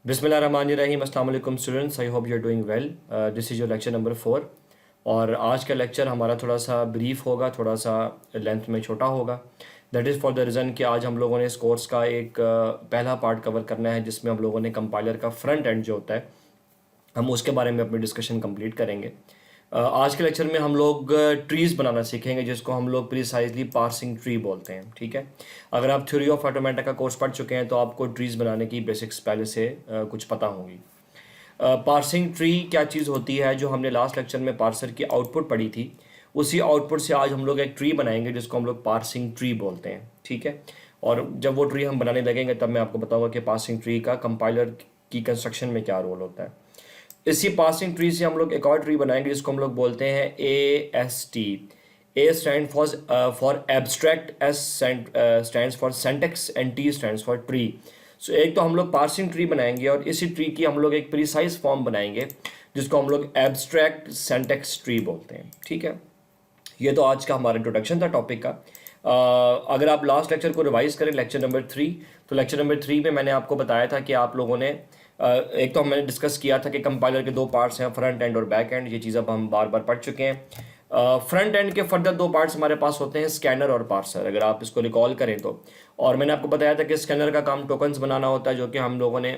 बिस्मिल्लाहिर्रहमानिर्रहीम। अस्सलाम वालेकुम students, I hope you are doing well. This is your lecture number 4 और आज का लेक्चर हमारा थोड़ा सा ब्रीफ होगा, थोड़ा सा लेंथ में छोटा होगा। That is for the reason कि आज हम लोगों ने इस कोर्स का एक पहला पार्ट कवर करना है जिसमें हम लोगों ने कंपाइलर का फ्रंट एंड जो होता है हम उसके बारे में अपनी डिस्कशन कंप्लीट करेंगे। आज के लेक्चर में हम लोग ट्रीज़ बनाना सीखेंगे जिसको हम लोग प्रिसाइजली पार्सिंग ट्री बोलते हैं। ठीक है, अगर आप थ्योरी ऑफ ऑटोमेटा का कोर्स पढ़ चुके हैं तो आपको ट्रीज़ बनाने की बेसिक्स पहले से कुछ पता होंगी। पार्सिंग ट्री क्या चीज़ होती है, जो हमने लास्ट लेक्चर में पार्सर की आउटपुट पढ़ी थी, उसी आउटपुट से आज हम लोग एक ट्री बनाएंगे जिसको हम लोग पार्सिंग ट्री बोलते हैं। ठीक है, और जब वो ट्री हम बनाने लगेंगे तब मैं आपको बताऊंगा कि पार्सिंग ट्री का कंपाइलर की कंस्ट्रक्शन में क्या रोल होता है। इसी पासिंग ट्री से हम लोग एक और ट्री बनाएंगे जिसको हम लोग बोलते हैं AST। A stand for abstract, S stands for syntax and T stands for tree. So एक तो हम लोग पार्सिंग ट्री बनाएंगे और इसी ट्री की हम लोग एक प्रीसाइज फॉर्म बनाएंगे जिसको हम लोग एब्स्ट्रैक्ट सेंटेक्स ट्री बोलते हैं। ठीक है, ये तो आज का हमारा इंट्रोडक्शन था टॉपिक का। अगर आप लास्ट लेक्चर को रिवाइज करें, लेक्चर नंबर 3, तो लेक्चर नंबर 3 में मैंने आपको बताया था कि आप लोगों ने एक तो हमने डिस्कस किया था कि कंपाइलर के दो पार्ट्स हैं, फ्रंट एंड और बैक एंड। ये चीज़ अब हम बार बार पढ़ चुके हैं। फ्रंट एंड के फर्दर दो पार्ट्स हमारे पास होते हैं, स्कैनर और पार्सर, अगर आप इसको रिकॉल करें तो। और मैंने आपको बताया था कि स्कैनर का काम टोकन्स बनाना होता है, जो कि हम लोगों ने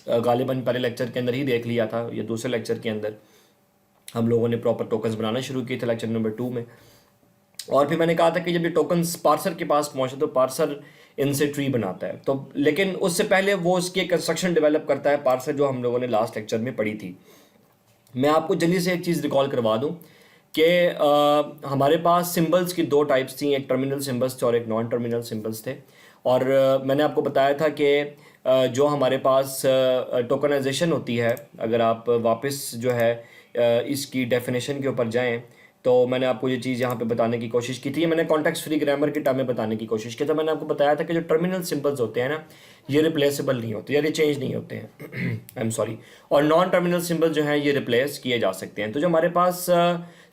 गालिबन पहले लेक्चर के अंदर ही देख लिया था। ये दूसरे लेक्चर के अंदर हम लोगों ने प्रॉपर टोकन्स बनाना शुरू किए थे लेक्चर नंबर 2 में। और फिर मैंने कहा था कि जब ये टोकन्स पार्सर के पास पहुंचे तो पार्सर इनसे ट्री बनाता है, तो लेकिन उससे पहले वो उसकी एक कंस्ट्रक्शन डेवलप करता है पार्सर, जो हम लोगों ने लास्ट लेक्चर में पढ़ी थी। मैं आपको जल्दी से एक चीज़ रिकॉल करवा दूं कि हमारे पास सिंबल्स की दो टाइप्स थी, एक टर्मिनल सिंबल्स थे और एक नॉन टर्मिनल सिंबल्स थे। और मैंने आपको बताया था कि जो हमारे पास टोकनाइजेशन होती है, अगर आप वापस जो है इसकी डेफिनेशन के ऊपर जाएं तो मैंने आपको ये चीज़ यहाँ पे बताने की कोशिश की थी। मैंने कॉन्टेक्स्ट फ्री ग्रामर के टर्म में बताने की कोशिश की था। मैंने आपको बताया था कि जो टर्मिनल सिंबल्स होते हैं ना, ये रिप्लेसेबल नहीं होते या ये चेंज नहीं होते हैं। आई एम सॉरी। और नॉन टर्मिनल सिंबल जो है ये रिप्लेस किए जा सकते हैं। तो जो हमारे पास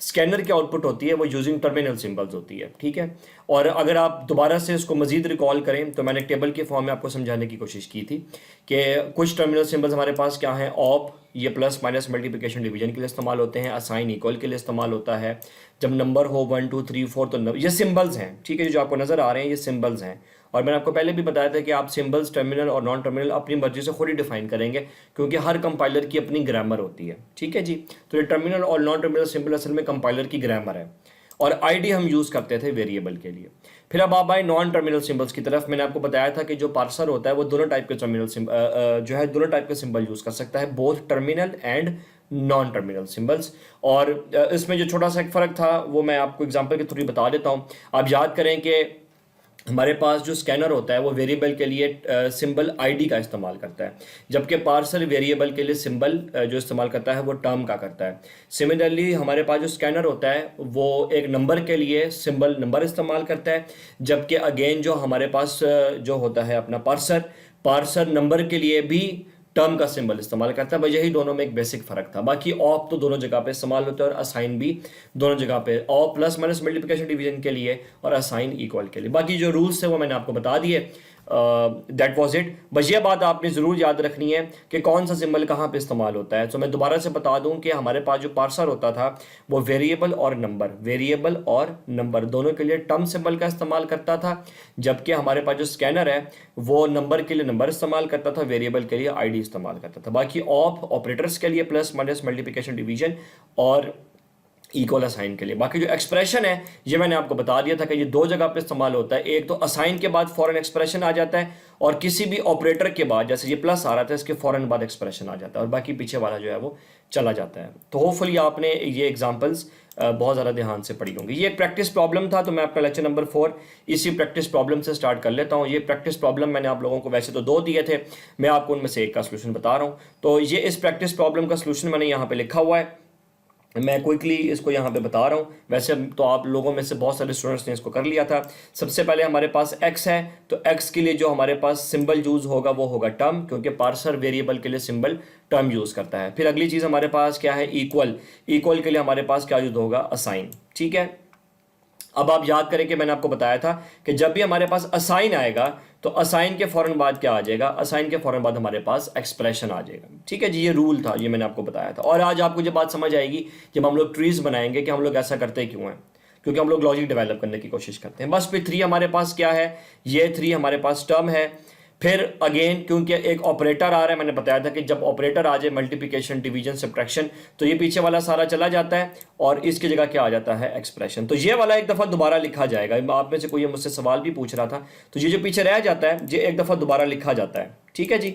स्कैनर की आउटपुट होती है वो यूजिंग टर्मिनल सिंबल्स होती है। ठीक है, और अगर आप दोबारा से इसको मजीद रिकॉल करें तो मैंने टेबल के फॉर्म में आपको समझाने की कोशिश की थी कि कुछ टर्मिनल सिंबल्स हमारे पास क्या हैं। ऑप, ये प्लस माइनस मल्टीप्लिकेशन डिवीजन के लिए इस्तेमाल होते हैं। असाइन इक्वल के लिए इस्तेमाल होता है। जब नंबर हो 1 2 3 4 तो ये सिंबल्स हैं। ठीक है, जो आपको नज़र आ रहे हैं ये सिंबल्स हैं। और मैंने आपको पहले भी बताया था कि आप सिंबल्स टर्मिनल और नॉन टर्मिनल अपनी मर्जी से खुद ही डिफाइन करेंगे, क्योंकि हर कंपाइलर की अपनी ग्रामर होती है। ठीक है जी, तो ये टर्मिनल और नॉन टर्मिनल सिंबल असल में कंपाइलर की ग्रामर है। और आईडी हम यूज़ करते थे वेरिएबल के लिए। फिर अब आप आए नॉन टर्मिनल सिंबल्स की तरफ। मैंने आपको बताया था कि जो पार्सर होता है वो दोनों टाइप के टर्मिनल जो है दोनों टाइप के सिंबल यूज़ कर सकता है, both terminal and non terminal symbols. और इसमें जो छोटा सा एक फ़र्क था वो मैं आपको एग्जांपल के थ्रू बता देता हूँ। आप याद करें कि हमारे पास जो स्कैनर होता है वो वेरिएबल के लिए सिंबल आईडी का इस्तेमाल करता है, जबकि पार्सर वेरिएबल के लिए सिंबल जो इस्तेमाल करता है वो टर्म का करता है। सिमिलरली हमारे पास जो स्कैनर होता है वो एक नंबर के लिए सिंबल नंबर इस्तेमाल करता है, जबकि अगेन जो हमारे पास जो होता है अपना पार्सर नंबर के लिए भी टर्म का सिंबल इस्तेमाल करता है। बस यही दोनों में एक बेसिक फ़र्क था। बाकी ऑप तो दोनों जगह पे इस्तेमाल होता है और असाइन भी दोनों जगह पे, op plus minus multiplication division के लिए और असाइन इक्वल के लिए। बाकी जो रूल्स थे वो मैंने आपको बता दिए। That was it. बस ये बात आपने ज़रूर याद रखनी है कि कौन सा सिंबल कहाँ पे इस्तेमाल होता है। तो मैं दोबारा से बता दूं कि हमारे पास जो पार्सर होता था वो वेरिएबल और नंबर दोनों के लिए टर्म सिंबल का इस्तेमाल करता था, जबकि हमारे पास जो स्कैनर है वो नंबर के लिए नंबर इस्तेमाल करता था, वेरिएबल के लिए आईडी इस्तेमाल करता था। बाकी ऑपरेटर्स के लिए प्लस माइनस मल्टीप्लिकेशन डिवीजन और इक्वल असाइन के लिए। बाकी जो एक्सप्रेशन है ये मैंने आपको बता दिया था कि ये दो जगह पे इस्तेमाल होता है। एक तो असाइन के बाद फॉरन एक्सप्रेशन आ जाता है, और किसी भी ऑपरेटर के बाद, जैसे ये प्लस आ रहा था, इसके फॉरन बाद एक्सप्रेशन आ जाता है, और बाकी पीछे वाला जो है वो चला जाता है। तो होपफुली आपने ये एग्जाम्पल्स बहुत ज़्यादा ध्यान से पढ़ी होंगी। ये एक प्रैक्टिस प्रॉब्लम था, तो मैं अपना लेक्चर नंबर 4 इसी प्रैक्टिस प्रॉब्लम से स्टार्ट कर लेता हूँ। ये प्रैक्टिस प्रॉब्लम मैंने आप लोगों को वैसे तो 2 दिए थे, मैं आपको उनमें से एक का सोल्यूशन बता रहा हूँ। तो ये इस प्रैक्टिस प्रॉब्लम का सोल्यूशन मैंने यहाँ पे लिखा हुआ है, मैं क्विकली इसको यहाँ पे बता रहा हूँ। वैसे तो आप लोगों में से बहुत सारे स्टूडेंट्स ने इसको कर लिया था। सबसे पहले हमारे पास x है, तो x के लिए जो हमारे पास सिंबल यूज़ होगा वो होगा टर्म, क्योंकि पार्सर वेरिएबल के लिए सिंबल टर्म यूज़ करता है। फिर अगली चीज़ हमारे पास क्या है, इक्वल के लिए हमारे पास क्या यूज़ होगा, असाइन। ठीक है, अब आप याद करें कि मैंने आपको बताया था कि जब भी हमारे पास असाइन आएगा तो असाइन के फ़ौरन बाद क्या आ जाएगा, असाइन के फ़ौरन बाद हमारे पास एक्सप्रेशन आ जाएगा। ठीक है जी, ये रूल था, ये मैंने आपको बताया था। और आज आपको जब बात समझ आएगी जब हम लोग ट्रीज़ बनाएंगे कि हम लोग ऐसा करते क्यों हैं, क्योंकि हम लोग लॉजिक डेवलप करने की कोशिश करते हैं। बस फिर 3 हमारे पास क्या है, ये 3 हमारे पास टर्म है। फिर अगेन क्योंकि एक ऑपरेटर आ रहा है, मैंने बताया था कि जब ऑपरेटर आ जाए मल्टीप्लिकेशन, डिवीजन, सब्ट्रैक्शन, तो ये पीछे वाला सारा चला जाता है और इसकी जगह क्या आ जाता है, एक्सप्रेशन। तो ये वाला एक दफ़ा दोबारा लिखा जाएगा। आप में से कोई मुझसे सवाल भी पूछ रहा था, तो ये जो पीछे रह जाता है ये एक दफ़ा दोबारा लिखा जाता है। ठीक है जी।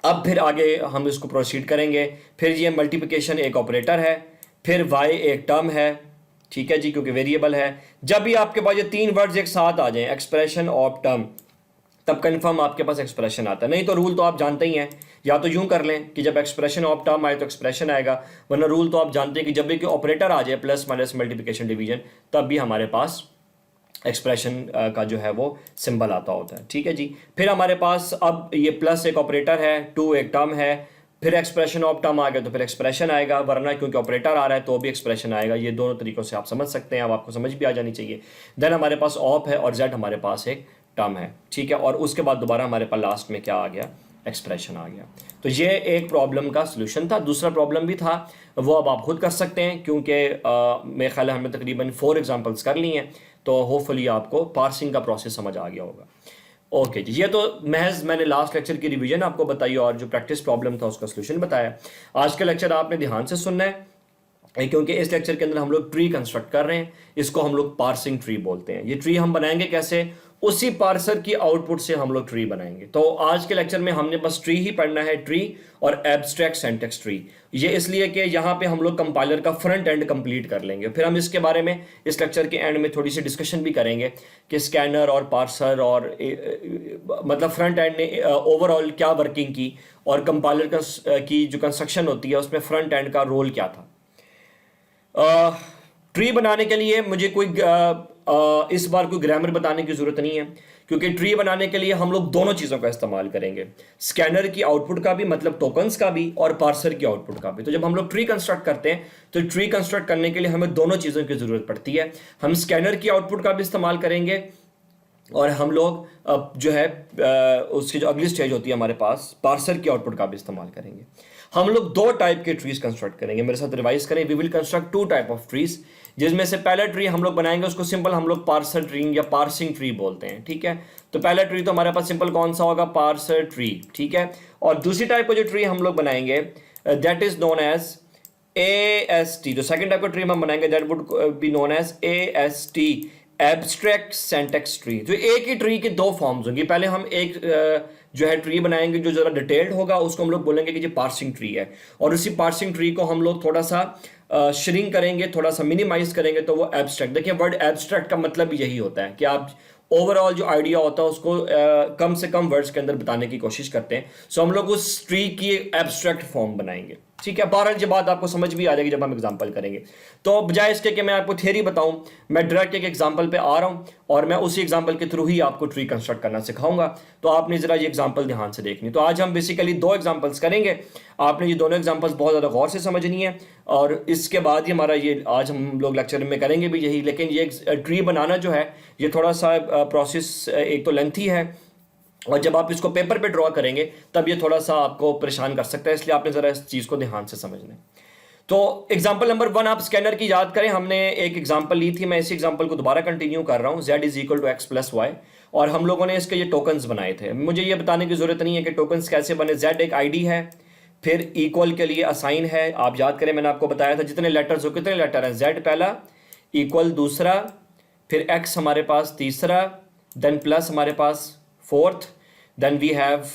अब फिर आगे हम इसको प्रोसीड करेंगे। फिर ये मल्टीप्लिकेशन एक ऑपरेटर है, फिर वाई एक टर्म है। ठीक है जी, क्योंकि वेरिएबल है। जब भी आपके पास ये 3 वर्ड्स एक साथ आ जाएं, एक्सप्रेशन और टर्म, तब कन्फर्म आपके पास एक्सप्रेशन आता है। नहीं तो रूल तो आप जानते ही हैं, या तो यूं कर लें कि जब एक्सप्रेशन ऑफ टर्म आए तो एक्सप्रेशन आएगा, वरना रूल तो आप जानते हैं कि जब भी कोई ऑपरेटर आ जाए, प्लस माइनस मल्टीप्लिकेशन डिवीजन, तब भी हमारे पास एक्सप्रेशन का जो है वो सिंबल आता होता है। ठीक है जी। फिर हमारे पास अब ये प्लस एक ऑपरेटर है, टू एक टर्म है, फिर एक्सप्रेशन ऑफ टर्म आ गया तो फिर एक्सप्रेशन आएगा, वरना क्योंकि ऑपरेटर आ रहा है तो भी एक्सप्रेशन आएगा। ये दोनों तरीक़ों से आप समझ सकते हैं, अब आपको समझ भी आ जानी चाहिए। देन हमारे पास ऑप है और जेड हमारे पास एक टर्म है। ठीक है, और उसके बाद दोबारा हमारे पास लास्ट में क्या आ गया, एक्सप्रेशन आ गया। तो ये एक प्रॉब्लम का सलूशन था। दूसरा प्रॉब्लम भी था, वो अब आप खुद कर सकते हैं, क्योंकि मेरे ख्याल है हमने तकरीबन 4 एग्जांपल्स कर ली हैं, तो होपफुली आपको पार्सिंग का प्रोसेस समझ आ गया होगा। ओके जी, ये तो महज मैंने लास्ट लेक्चर की रिवीजन आपको बताई और जो प्रैक्टिस प्रॉब्लम था उसका सलूशन बताया। आज का लेक्चर आपने ध्यान से सुनना है, क्योंकि इस लेक्चर के अंदर हम लोग ट्री कंस्ट्रक्ट कर रहे हैं। इसको हम लोग पार्सिंग ट्री बोलते हैं। ये ट्री हम बनाएंगे कैसे, उसी पार्सर की आउटपुट से हम लोग ट्री बनाएंगे। तो आज के लेक्चर में हमने बस ट्री ही पढ़ना है, ट्री और एब्स्ट्रैक्ट सिंटैक्स ट्री। ये इसलिए कि यहाँ पे हम लोग कंपाइलर का फ्रंट एंड कंप्लीट कर लेंगे। फिर हम इसके बारे में इस लेक्चर के एंड में थोड़ी सी डिस्कशन भी करेंगे कि स्कैनर और पार्सर और मतलब फ्रंट एंड ने ओवरऑल क्या वर्किंग की, और कंपाइलर की जो कंस्ट्रक्शन होती है उसमें फ्रंट एंड का रोल क्या था। ट्री बनाने के लिए मुझे कोई इस बार कोई ग्रामर बताने की ज़रूरत नहीं है, क्योंकि ट्री बनाने के लिए हम लोग दोनों चीज़ों का इस्तेमाल करेंगे, स्कैनर की आउटपुट का भी, मतलब टोकन्स का भी, और पार्सर की आउटपुट का भी। तो जब हम लोग ट्री कंस्ट्रक्ट करते हैं तो ट्री कंस्ट्रक्ट करने के लिए हमें दोनों चीज़ों की ज़रूरत पड़ती है। हम स्कैनर की आउटपुट का भी इस्तेमाल करेंगे, और हम लोग जो है उसकी जो अगली स्टेज होती है हमारे पास, पार्सर की आउटपुट का भी इस्तेमाल करेंगे। हम लोग 2 टाइप के ट्रीज कंस्ट्रक्ट करेंगे। मेरे साथ रिवाइज करें, we will construct 2 type of trees, जिसमें से पहला ट्री हम लोग बनाएंगे उसको सिंपल हम लोग पार्सर ट्री या पार्सिंग ट्री बोलते हैं। ठीक है, तो पहला ट्री तो हमारे पास सिंपल कौन सा होगा, पार्सर ट्री। ठीक है, और दूसरी टाइप का जो ट्री हम लोग बनाएंगे that is known as AST। जो सेकंड टाइप का ट्री हम बनाएंगे that would be known as AST, abstract syntax tree. तो एक ही ट्री के 2 फॉर्म्स होंगी। पहले हम एक जो है ट्री बनाएंगे जो ज़रा डिटेल्ड होगा, उसको हम लोग बोलेंगे कि ये पार्सिंग ट्री है, और उसी पार्सिंग ट्री को हम लोग थोड़ा सा श्रिंक करेंगे, थोड़ा सा मिनिमाइज करेंगे, तो वो एब्स्ट्रैक्ट। देखिए, वर्ड एब्स्ट्रैक्ट का मतलब भी यही होता है कि आप ओवरऑल जो आइडिया होता है उसको कम से कम वर्ड्स के अंदर बताने की कोशिश करते हैं। सो हम लोग उस ट्री की एब्स्ट्रैक्ट फॉर्म बनाएंगे। ठीक है, बहरहाल ये बात आपको समझ भी आ जाएगी जब हम एग्जांपल करेंगे। तो बजाय इसके कि मैं आपको थ्योरी बताऊं, मैं डायरेक्ट एक एग्जांपल पे आ रहा हूं और मैं उसी एग्जांपल के थ्रू ही आपको ट्री कंस्ट्रक्ट करना सिखाऊंगा। तो आपने जरा ये एग्जांपल ध्यान से देखनी। तो आज हम बेसिकली 2 एग्जांपल्स करेंगे। आपने ये दोनों एग्जांपल्स बहुत ज़्यादा गौर से समझनी है, और इसके बाद ही हमारा ये आज हम लोग लेक्चर में करेंगे भी यही। लेकिन ये ट्री बनाना जो है ये थोड़ा सा प्रोसेस एक तो लेंथी है, और जब आप इसको पेपर पे ड्रॉ करेंगे तब ये थोड़ा सा आपको परेशान कर सकता है, इसलिए आपने ज़रा इस चीज़ को ध्यान से समझना है। तो एग्जांपल नंबर 1 आप स्कैनर की याद करें, हमने एक एग्जांपल ली थी, मैं इसी एग्जांपल को दोबारा कंटिन्यू कर रहा हूँ। z is equal to x plus y, और हम लोगों ने इसके ये टोकन्स बनाए थे। मुझे ये बताने की ज़रूरत नहीं है कि टोकन्स कैसे बने। z एक आईडी है, फिर इक्वल के लिए असाइन है। आप याद करें, मैंने आपको बताया था जितने लेटर्स हो, कितने लेटर हैं, z पहला, इक्वल दूसरा, फिर x हमारे पास तीसरा, देन प्लस हमारे पास fourth, then we have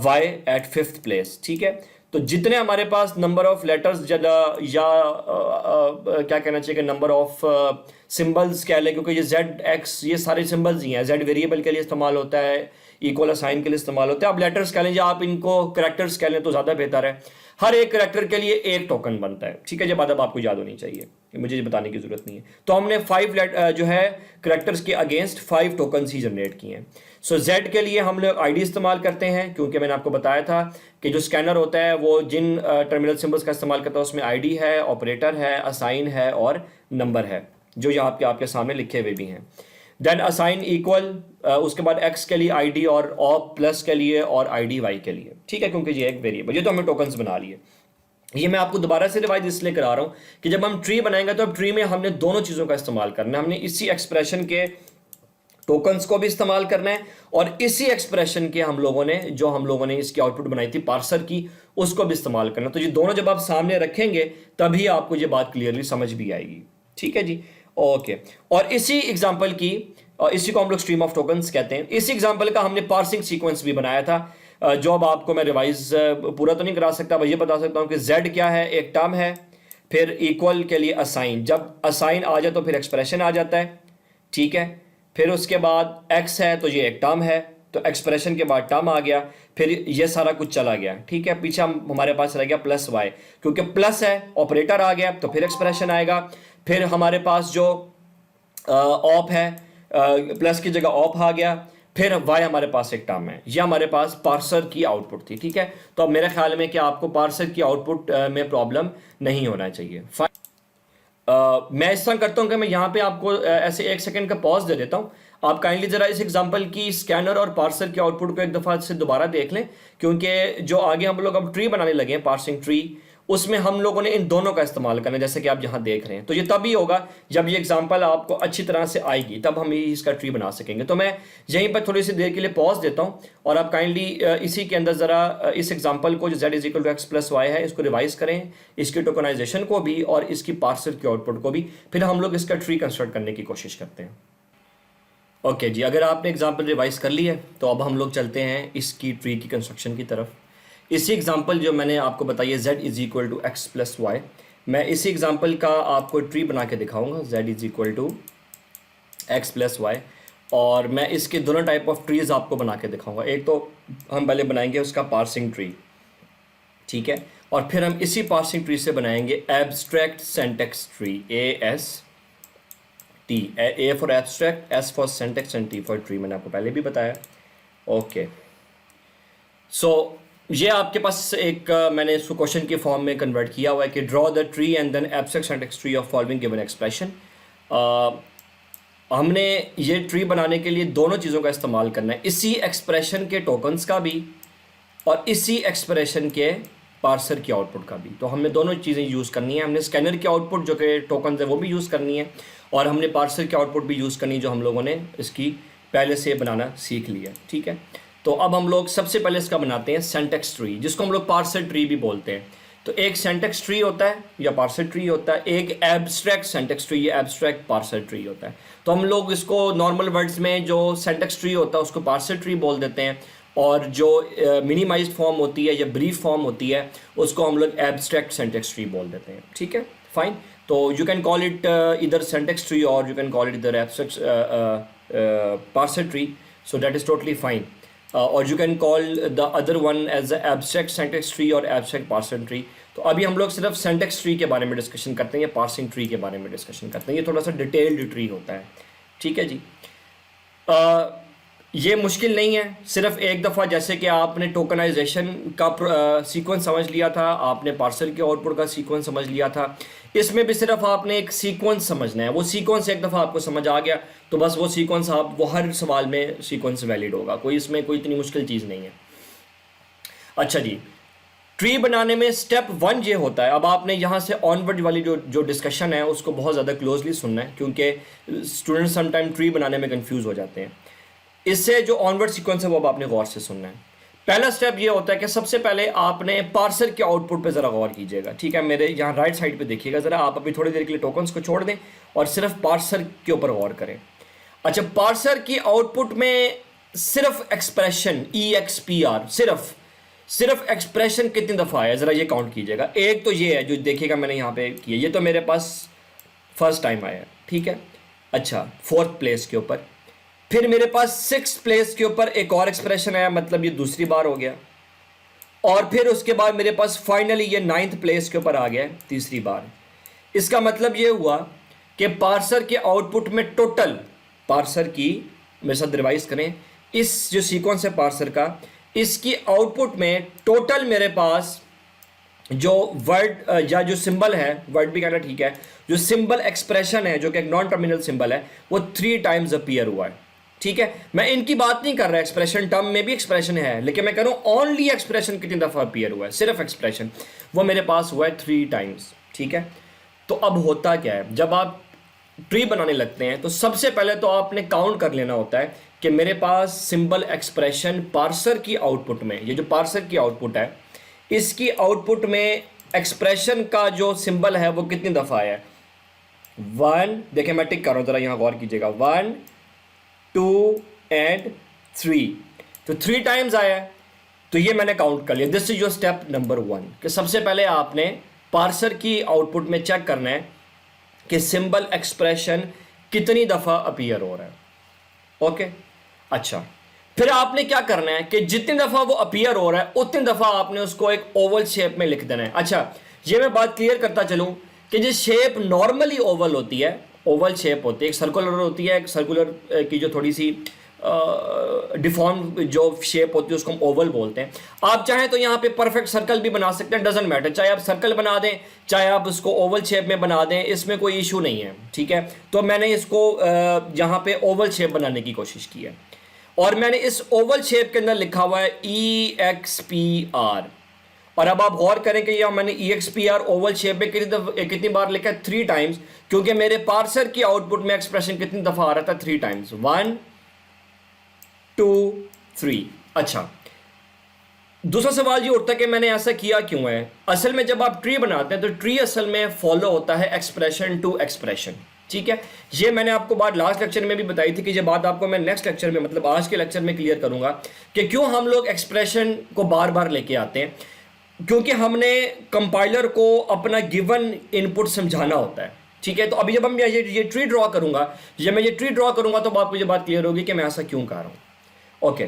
y at 5th place. ठीक है, तो जितने हमारे पास नंबर ऑफ लेटर्स या क्या कहना चाहिए कि नंबर ऑफ सिंबल्स कह लें, क्योंकि ये z x ये सारे सिंबल्स ही हैं। z वेरिएबल के लिए इस्तेमाल होता है, इक्वल असाइन के लिए इस्तेमाल होता है। आप लेटर्स कह लें या आप इनको करेक्टर्स कह लें तो ज़्यादा बेहतर है। हर एक करेक्टर के लिए एक टोकन बनता है। ठीक है, ये बात अब आपको याद होनी चाहिए, मुझे ये बताने की ज़रूरत नहीं है। तो हमने 5 जो है करेक्टर्स के अगेंस्ट 5 टोकन्स ही जनरेट किए हैं। सो z के लिए हम लोग आईडी इस्तेमाल करते हैं, क्योंकि मैंने आपको बताया था कि जो स्कैनर होता है वो जिन टर्मिनल सिंबल्स का इस्तेमाल करता है उसमें आईडी है, ऑपरेटर है, असाइन है और नंबर है। जो यहाँ पे आपके सामने लिखे हुए भी हैं। देन असाइन इक्वल, उसके बाद एक्स के लिए आईडी और ऑप प्लस के लिए और आईडी वाई के लिए, ठीक है, क्योंकि ये एक वेरिएबल, ये तो हमने टोकन्स बना लिए। ये मैं आपको दोबारा से रिवाइज इसलिए करा रहा हूँ कि जब हम ट्री बनाएंगे तो अब ट्री में हमने दोनों चीज़ों का इस्तेमाल करना है। हमने इसी एक्सप्रेशन के टोकन्स को भी इस्तेमाल करना है और इसी एक्सप्रेशन के हम लोगों ने इसकी आउटपुट बनाई थी पार्सर की, उसको भी इस्तेमाल करना। तो ये दोनों जब आप सामने रखेंगे तभी आपको ये बात क्लियरली समझ भी आएगी, ठीक है जी, ओके। और इसी एग्जाम्पल की, इसी को हम लोग स्ट्रीम ऑफ टोकन्स कहते हैं। इसी एग्जाम्पल का हमने पार्सिंग सीक्वेंस भी बनाया था, जो अब आपको मैं रिवाइज पूरा तो नहीं करा सकता, मैं ये बता सकता हूँ कि z क्या है, एक टर्म है, फिर इक्वल के लिए असाइन, जब असाइन आ जाए तो फिर एक्सप्रेशन आ जाता है, ठीक है। फिर उसके बाद x है तो ये एक टर्म है, तो एक्सप्रेशन के बाद टर्म आ गया, फिर ये सारा कुछ चला गया, ठीक है। पीछे हमारे पास रह गया प्लस y, क्योंकि प्लस है ऑपरेटर आ गया तो फिर एक्सप्रेशन आएगा। फिर हमारे पास जो ऑप है, प्लस की जगह ऑप आ गया, फिर y हमारे पास एक टर्म है, ये हमारे पास पार्सर की आउटपुट थी, ठीक है। तो अब मेरे ख्याल में कि आपको पार्सर की आउटपुट में प्रॉब्लम नहीं होना चाहिए। मैं इस तरह करता हूँ कि मैं यहाँ पे आपको ऐसे 1 सेकंड का पॉज दे देता हूँ। आप काइंडली ज़रा इस एग्जांपल की स्कैनर और पार्सर की आउटपुट को एक दफ़ा से दोबारा देख लें, क्योंकि जो आगे हम लोग अब ट्री बनाने लगे हैं, पार्सिंग ट्री, उसमें हम लोगों ने इन दोनों का इस्तेमाल करना है, जैसे कि आप यहाँ देख रहे हैं। तो ये तभी होगा जब ये एग्जांपल आपको अच्छी तरह से आएगी, तब हम इसका ट्री बना सकेंगे। तो मैं यहीं पर थोड़ी सी देर के लिए पॉज देता हूँ और आप काइंडली इसी के अंदर ज़रा इस एग्जांपल को, जो z is equal to x plus y है, इसको रिवाइज करें, इसकी टोकनाइजेशन को भी और इसकी पार्सर की आउटपुट को भी, फिर हम लोग इसका ट्री कंस्ट्रक्ट करने की कोशिश करते हैं। ओके जी, अगर आपने एग्जाम्पल रिवाइज कर ली है तो अब हम लोग चलते हैं इसकी ट्री की कंस्ट्रक्शन की तरफ। इसी एग्जाम्पल जो मैंने आपको बताई है z is equal to x plus y, मैं इसी एग्जाम्पल का आपको ट्री बना के दिखाऊंगा, z is equal to x plus y, और मैं इसके दोनों टाइप ऑफ ट्रीज आपको बना के दिखाऊंगा। एक तो हम पहले बनाएंगे उसका पार्सिंग ट्री, ठीक है, और फिर हम इसी पार्सिंग ट्री से बनाएंगे abstract syntax tree, AST, A for abstract, S for syntax and T for tree, मैंने आपको पहले भी बताया। ओके, सो ये आपके पास एक मैंने इसको क्वेश्चन के फॉर्म में कन्वर्ट किया हुआ है कि draw the tree and then abstract syntax tree of following given expression. हमने ये ट्री बनाने के लिए दोनों चीज़ों का इस्तेमाल करना है, इसी एक्सप्रेशन के टोकन्स का भी और इसी एक्सप्रेशन के पार्सर की आउटपुट का भी। तो हमने दोनों चीज़ें यूज़ करनी है। हमने स्कैनर की आउटपुट जो कि टोकन्स है वो भी यूज़ करनी है, और हमने पार्सर की आउटपुट भी यूज़ करनी है, जो हम लोगों ने इसकी पहले से बनाना सीख लिया, ठीक है। तो अब हम लोग सबसे पहले इसका बनाते हैं सिंटैक्स ट्री, जिसको हम लोग पार्सर ट्री भी बोलते हैं। तो एक सिंटैक्स ट्री होता है या पार्सर ट्री होता है, एक एब्स्ट्रैक्ट सिंटैक्स ट्री या एब्स्ट्रैक्ट पार्सर ट्री होता है। तो हम लोग इसको नॉर्मल वर्ड्स में जो सिंटैक्स ट्री होता है उसको पार्सर ट्री बोल देते हैं, और जो मिनिमाइज्ड फॉर्म होती है या ब्रीफ फॉर्म होती है उसको हम लोग एब्स्ट्रैक्ट सिंटैक्स ट्री बोल देते हैं, ठीक है, फाइन। तो यू कैन कॉल इट इधर सिंटैक्स ट्री और यू कैन कॉल इट इधर abstract parser tree, so that is totally fine. और you can call the other one as the abstract syntax tree और एब्स्ट्रैक्ट पार्सर ट्री। तो अभी हम लोग सिर्फ सिंटैक्स ट्री के बारे में डिस्कशन करते हैं या पार्सिंग ट्री के बारे में डिस्कशन करते हैं। ये थोड़ा सा डिटेल्ड ट्री होता है, ठीक है जी। ये मुश्किल नहीं है, सिर्फ एक दफ़ा जैसे कि आपने टोकनाइजेशन का सीक्वेंस समझ लिया था, आपने पार्सर के आउटपुट का सीक्वेंस समझ लिया था, इसमें भी सिर्फ आपने एक सीक्वेंस समझना है। वो सीक्वेंस एक दफ़ा आपको समझ आ गया तो बस वो सीक्वेंस वो हर सवाल में सीक्वेंस वैलिड होगा, कोई इसमें कोई इतनी मुश्किल चीज़ नहीं है। अच्छा जी, ट्री बनाने में स्टेप 1 ये होता है। अब आपने यहाँ से ऑनवर्ड वाली जो डिस्कशन है उसको बहुत ज़्यादा क्लोजली सुनना है, क्योंकि स्टूडेंट समटाइम ट्री बनाने में कंफ्यूज हो जाते हैं। इससे जो ऑनवर्ड सीक्वेंस है वो अब आपने गौर से सुनना है। पहला स्टेप ये होता है कि सबसे पहले आपने पार्सर के आउटपुट पे ज़रा गौर कीजिएगा, ठीक है। मेरे यहाँ राइट साइड पे देखिएगा ज़रा, आप अभी थोड़ी देर के लिए टोकन्स को छोड़ दें और सिर्फ पार्सर के ऊपर गौर करें। अच्छा, पार्सर की आउटपुट में सिर्फ एक्सप्रेशन EXPR, सिर्फ एक्सप्रेशन कितनी दफ़ा है ज़रा ये काउंट कीजिएगा। एक तो ये है जो देखिएगा मैंने यहाँ पे किया, ये तो मेरे पास फर्स्ट टाइम आया, ठीक है। अच्छा, 4th प्लेस के ऊपर, फिर मेरे पास 6th प्लेस के ऊपर एक और एक्सप्रेशन आया, मतलब ये दूसरी बार हो गया, और फिर उसके बाद मेरे पास फाइनली ये 9th प्लेस के ऊपर आ गया तीसरी बार। इसका मतलब ये हुआ कि पार्सर के आउटपुट में टोटल, पार्सर की मेरे साथ रिवाइज करें, इस जो सीक्वेंस है पार्सर का, इसकी आउटपुट में टोटल मेरे पास जो वर्ड या जो सिंबल है, वर्ड भी कहना ठीक है, जो सिंबल एक्सप्रेशन है जो कि एक नॉन टर्मिनल सिंबल है, वो 3 टाइम्स अपीयर हुआ है। ठीक है, मैं इनकी बात नहीं कर रहा, एक्सप्रेशन टर्म में भी एक्सप्रेशन है, लेकिन मैं कह रहा हूं ओनली एक्सप्रेशन कितनी दफा अपीयर हुआ है, सिर्फ एक्सप्रेशन, वो मेरे पास हुआ है 3 टाइम्स। ठीक है, तो अब होता क्या है, जब आप ट्री बनाने लगते हैं तो सबसे पहले तो आपने काउंट कर लेना होता है कि मेरे पास सिंबल एक्सप्रेशन पार्सर की आउटपुट में, ये जो पार्सर की आउटपुट है, इसकी आउटपुट में एक्सप्रेशन का जो सिंबल है वो कितनी दफ़ा आया है। 1, देखिए मैं टिक कर रहा हूँ, ज़रा यहाँ गौर कीजिएगा, 1 2 एंड 3, तो 3 टाइम्स आया है। तो ये मैंने काउंट कर लिया। This is your step number 1 कि सबसे पहले आपने पार्सर की आउटपुट में चेक करना है कि सिंबल एक्सप्रेशन कितनी दफ़ा अपीयर हो रहा है। ओके, अच्छा, फिर आपने क्या करना है कि जितनी दफ़ा वो अपीयर हो रहा है उतनी दफ़ा आपने उसको एक ओवल शेप में लिख देना है। अच्छा, ये मैं बात क्लियर करता चलूँ कि जो शेप नॉर्मली ओवल होती है, ओवल शेप होती है, एक सर्कुलर होती है, एक सर्कुलर की जो थोड़ी सी डिफॉर्म जो शेप होती है उसको हम ओवल बोलते हैं। आप चाहें तो यहाँ पे परफेक्ट सर्कल भी बना सकते हैं, डजेंट मैटर, चाहे आप सर्कल बना दें चाहे आप उसको ओवल शेप में बना दें, इसमें कोई इशू नहीं है। ठीक है, तो मैंने इसको यहाँ पे ओवल शेप बनाने की कोशिश की है और मैंने इस ओवल शेप के अंदर लिखा हुआ है EXPR। और अब आप गौर करें कि यह मैंने EXPR ओवल शेप में कितनी बार लिखा है, 3 टाइम्स, क्योंकि मेरे पार्सर की आउटपुट में एक्सप्रेशन कितनी दफ़ा आ रहा था, 3 टाइम्स, 1 2 3। अच्छा, दूसरा सवाल ये उठता है कि मैंने ऐसा किया क्यों है। असल में जब आप ट्री बनाते हैं तो ट्री असल में फॉलो होता है एक्सप्रेशन टू एक्सप्रेशन। ठीक है, ये मैंने आपको बात लास्ट लेक्चर में भी बताई थी कि ये बात आपको मैं नेक्स्ट लेक्चर में, मतलब आज के लेक्चर में क्लियर करूंगा कि क्यों हम लोग एक्सप्रेशन को बार बार लेके आते हैं, क्योंकि हमने कंपाइलर को अपना गिवन इनपुट समझाना होता है। ठीक है, तो अभी जब हम ये ट्री ड्रॉ करूंगा, जब मैं ये ट्री ड्रॉ करूंगा तो आपको ये बात क्लियर होगी कि मैं ऐसा क्यों कर रहा हूँ। ओके,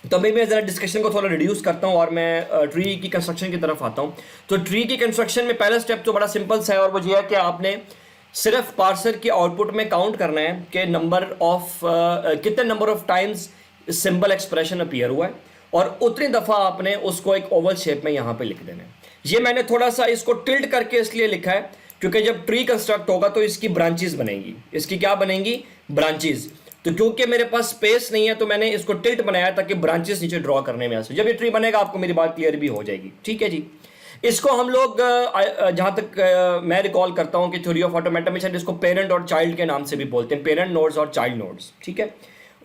तो अभी मैं ज़रा डिस्कशन को थोड़ा रिड्यूस करता हूँ और मैं ट्री की कंस्ट्रक्शन की तरफ आता हूँ। तो ट्री की कंस्ट्रक्शन में पहला स्टेप तो बड़ा सिंपल सा है और वो ये है कि आपने सिर्फ पार्सर की आउटपुट में काउंट करना है कि कितने number of times symbol expression appear हुआ है और उतनी दफ़ा आपने उसको एक ओवल शेप में यहाँ पे लिख देना है। ये मैंने थोड़ा सा इसको टिल्ट करके इसलिए लिखा है क्योंकि जब ट्री कंस्ट्रक्ट होगा तो इसकी ब्रांचेस बनेंगी। इसकी क्या बनेंगी, ब्रांचेस। तो क्योंकि मेरे पास स्पेस नहीं है तो मैंने इसको टिल्ट बनाया ताकि ब्रांचेस नीचे ड्रॉ करने में आसान। जब ये ट्री बनेगा आपको मेरी बात क्लियर भी हो जाएगी। ठीक है जी, इसको हम लोग जहाँ तक मैं रिकॉल करता हूँ कि थ्योरी ऑफ ऑटोमेटा में शायद इसको पेरेंट और चाइल्ड के नाम से भी बोलते हैं, पेरेंट नोड्स और चाइल्ड नोड्स। ठीक है,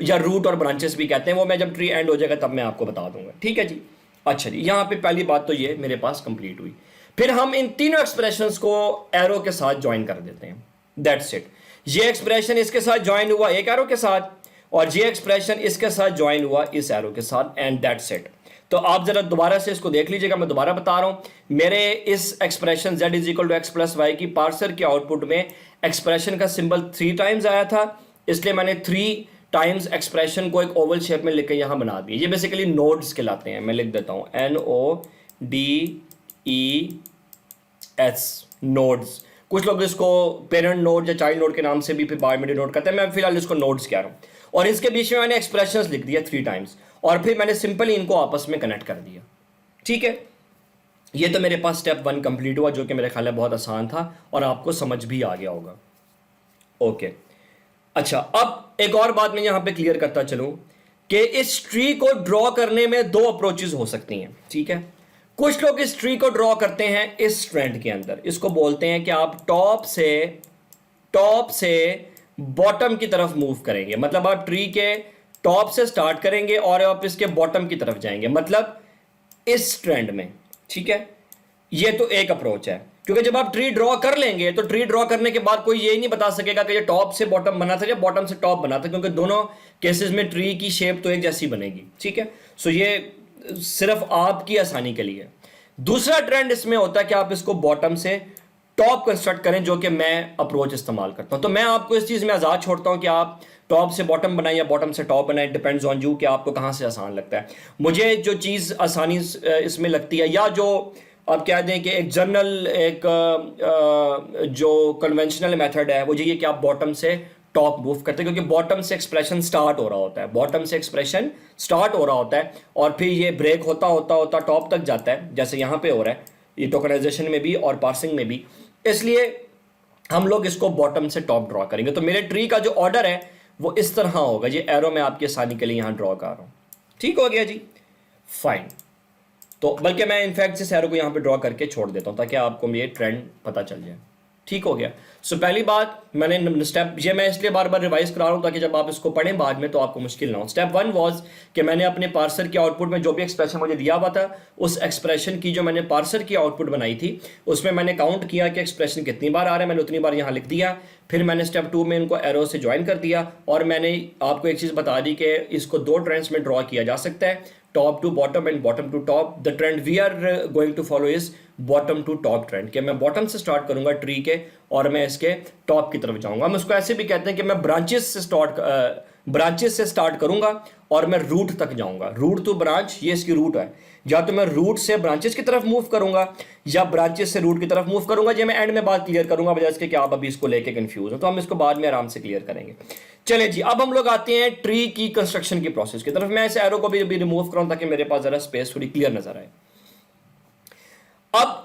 या रूट और ब्रांचेस भी कहते हैं, वो मैं जब ट्री एंड हो जाएगा तब मैं आपको बता दूंगा। ठीक है जी, अच्छा जी, यहाँ पे पहली बात तो ये मेरे पास कंप्लीट हुई। फिर हम इन तीनों एक्सप्रेशंस को एरो के साथ ज्वाइन कर देते हैं, दैट्स इट। ये एक्सप्रेशन इसके साथ ज्वाइन हुआ एक एरो के साथ और ये एक्सप्रेशन इसके साथ ज्वाइन हुआ इस एरो के साथ, एंड दैट्स इट। तो आप जरा दोबारा से इसको देख लीजिएगा, मैं दोबारा बता रहा हूं। मेरे इस एक्सप्रेशन z = x + y की पार्सर के आउटपुट में एक्सप्रेशन का सिंबल 3 टाइम्स आया था, इसलिए मैंने 3 टाइम्स एक्सप्रेशन को एक ओवल शेप में लेकर यहां बना दिया। ये बेसिकली नोड्स कहलाते हैं, मैं लिख देता हूं NODES, नोड्स। कुछ लोग इसको पेरेंट नोड या चाइल्ड नोड के नाम से भी फिर बायोमेट्रिक नोड कहते हैं, मैं फिलहाल इसको नोड्स कह रहा हूं। और इसके बीच में मैंने एक्सप्रेशंस लिख दिया 3 टाइम्स और फिर मैंने सिंपली इनको आपस में कनेक्ट कर दिया। ठीक है, ये तो मेरे पास स्टेप 1 कंप्लीट हुआ, जो कि मेरे ख्याल में बहुत आसान था और आपको समझ भी आ गया होगा। ओके, अच्छा, अब एक और बात मैं यहां पे क्लियर करता चलूं कि इस ट्री को ड्रॉ करने में 2 अप्रोचेस हो सकती हैं। ठीक है, कुछ लोग इस ट्री को ड्रॉ करते हैं इस स्ट्रैंड के अंदर, इसको बोलते हैं कि आप टॉप से बॉटम की तरफ मूव करेंगे, मतलब आप ट्री के टॉप से स्टार्ट करेंगे और आप इसके बॉटम की तरफ जाएंगे, मतलब इस स्ट्रैंड में। ठीक है, ये तो एक अप्रोच है, क्योंकि जब आप ट्री ड्रॉ कर लेंगे तो ट्री ड्रॉ करने के बाद कोई ये नहीं बता सकेगा कि ये टॉप से बॉटम बना था या बॉटम से टॉप बना था, क्योंकि दोनों केसेस में ट्री की शेप तो एक जैसी बनेगी। ठीक है, सो ये सिर्फ आपकी आसानी के लिए। दूसरा ट्रेंड इसमें होता है कि आप इसको बॉटम से टॉप कंस्ट्रक्ट करें, जो कि मैं अप्रोच इस्तेमाल करता हूं। तो मैं आपको इस चीज़ में आज़ाद छोड़ता हूं कि आप टॉप से बॉटम बनाएं या बॉटम से टॉप बनाएं, डिपेंड्स ऑन यू कि आपको कहां से आसान लगता है। मुझे जो चीज़ आसानी इसमें लगती है, या जो आप कह दें कि एक जनरल एक जो कन्वेंशनल मेथड है, वो ये कि आप बॉटम से टॉप मूव करते हैं, क्योंकि बॉटम से एक्सप्रेशन स्टार्ट हो रहा होता है, और फिर ये ब्रेक होता टॉप तक जाता है, जैसे यहाँ पे हो रहा है। ये टोकनाइजेशन में भी और पार्सिंग में भी। इसलिए हम लोग इसको बॉटम से टॉप ड्रॉ करेंगे। तो मेरे ट्री का जो ऑर्डर है वो इस तरह होगा। ये एरो मैं आपकी आसानी के लिए यहाँ ड्रॉ कर रहा हूँ। ठीक हो गया जी, फाइन। तो बल्कि मैं इनफैक्ट इस एरो को यहाँ पे ड्रॉ करके छोड़ देता हूँ ताकि आपको ये ट्रेंड पता चल जाए। ठीक हो गया। सो पहली बात मैंने स्टेप, ये मैं इसलिए बार बार रिवाइज करा रहा हूँ ताकि जब आप इसको पढ़ें बाद में तो आपको मुश्किल ना हो। स्टेप 1 वाज कि मैंने अपने पार्सर के आउटपुट में जो भी एक्सप्रेशन मुझे दिया हुआ था उस एक्सप्रेशन की जो मैंने पार्सर की आउटपुट बनाई थी उसमें मैंने काउंट किया कि एक्सप्रेशन कितनी बार आ रहा है, मैंने उतनी बार यहाँ लिख दिया। फिर मैंने स्टेप 2 में इनको एरो से ज्वाइन कर दिया और मैंने आपको एक चीज़ बता दी कि इसको 2 ट्रेंड्स में ड्रॉ किया जा सकता है, top to bottom and bottom to top. The trend we are going to follow is bottom to top trend, कि मैं बॉटम से स्टार्ट करूंगा ट्री के और मैं इसके टॉप की तरफ जाऊंगा। हम उसको ऐसे भी कहते हैं कि मैं ब्रांचेस से स्टार्ट करूंगा और मैं रूट तक जाऊंगा। रूट टू ब्रांच, ये इसकी रूट है। या तो मैं रूट से ब्रांचेस की तरफ मूव करूंगा या ब्रांचेस से रूट की तरफ मूव करूंगा। ये मैं एंड में बात क्लियर करूंगा बजाय इसके कि आप अभी इसको लेके कंफ्यूज हो, तो हम इसको बाद में आराम से क्लियर करेंगे। चले जी, अब हम लोग आते हैं ट्री की कंस्ट्रक्शन की प्रोसेस की तरफ। मैं इस एरो को भी रिमूव कराऊं ताकि मेरे पास जरा स्पेस थोड़ी क्लियर नजर आए। अब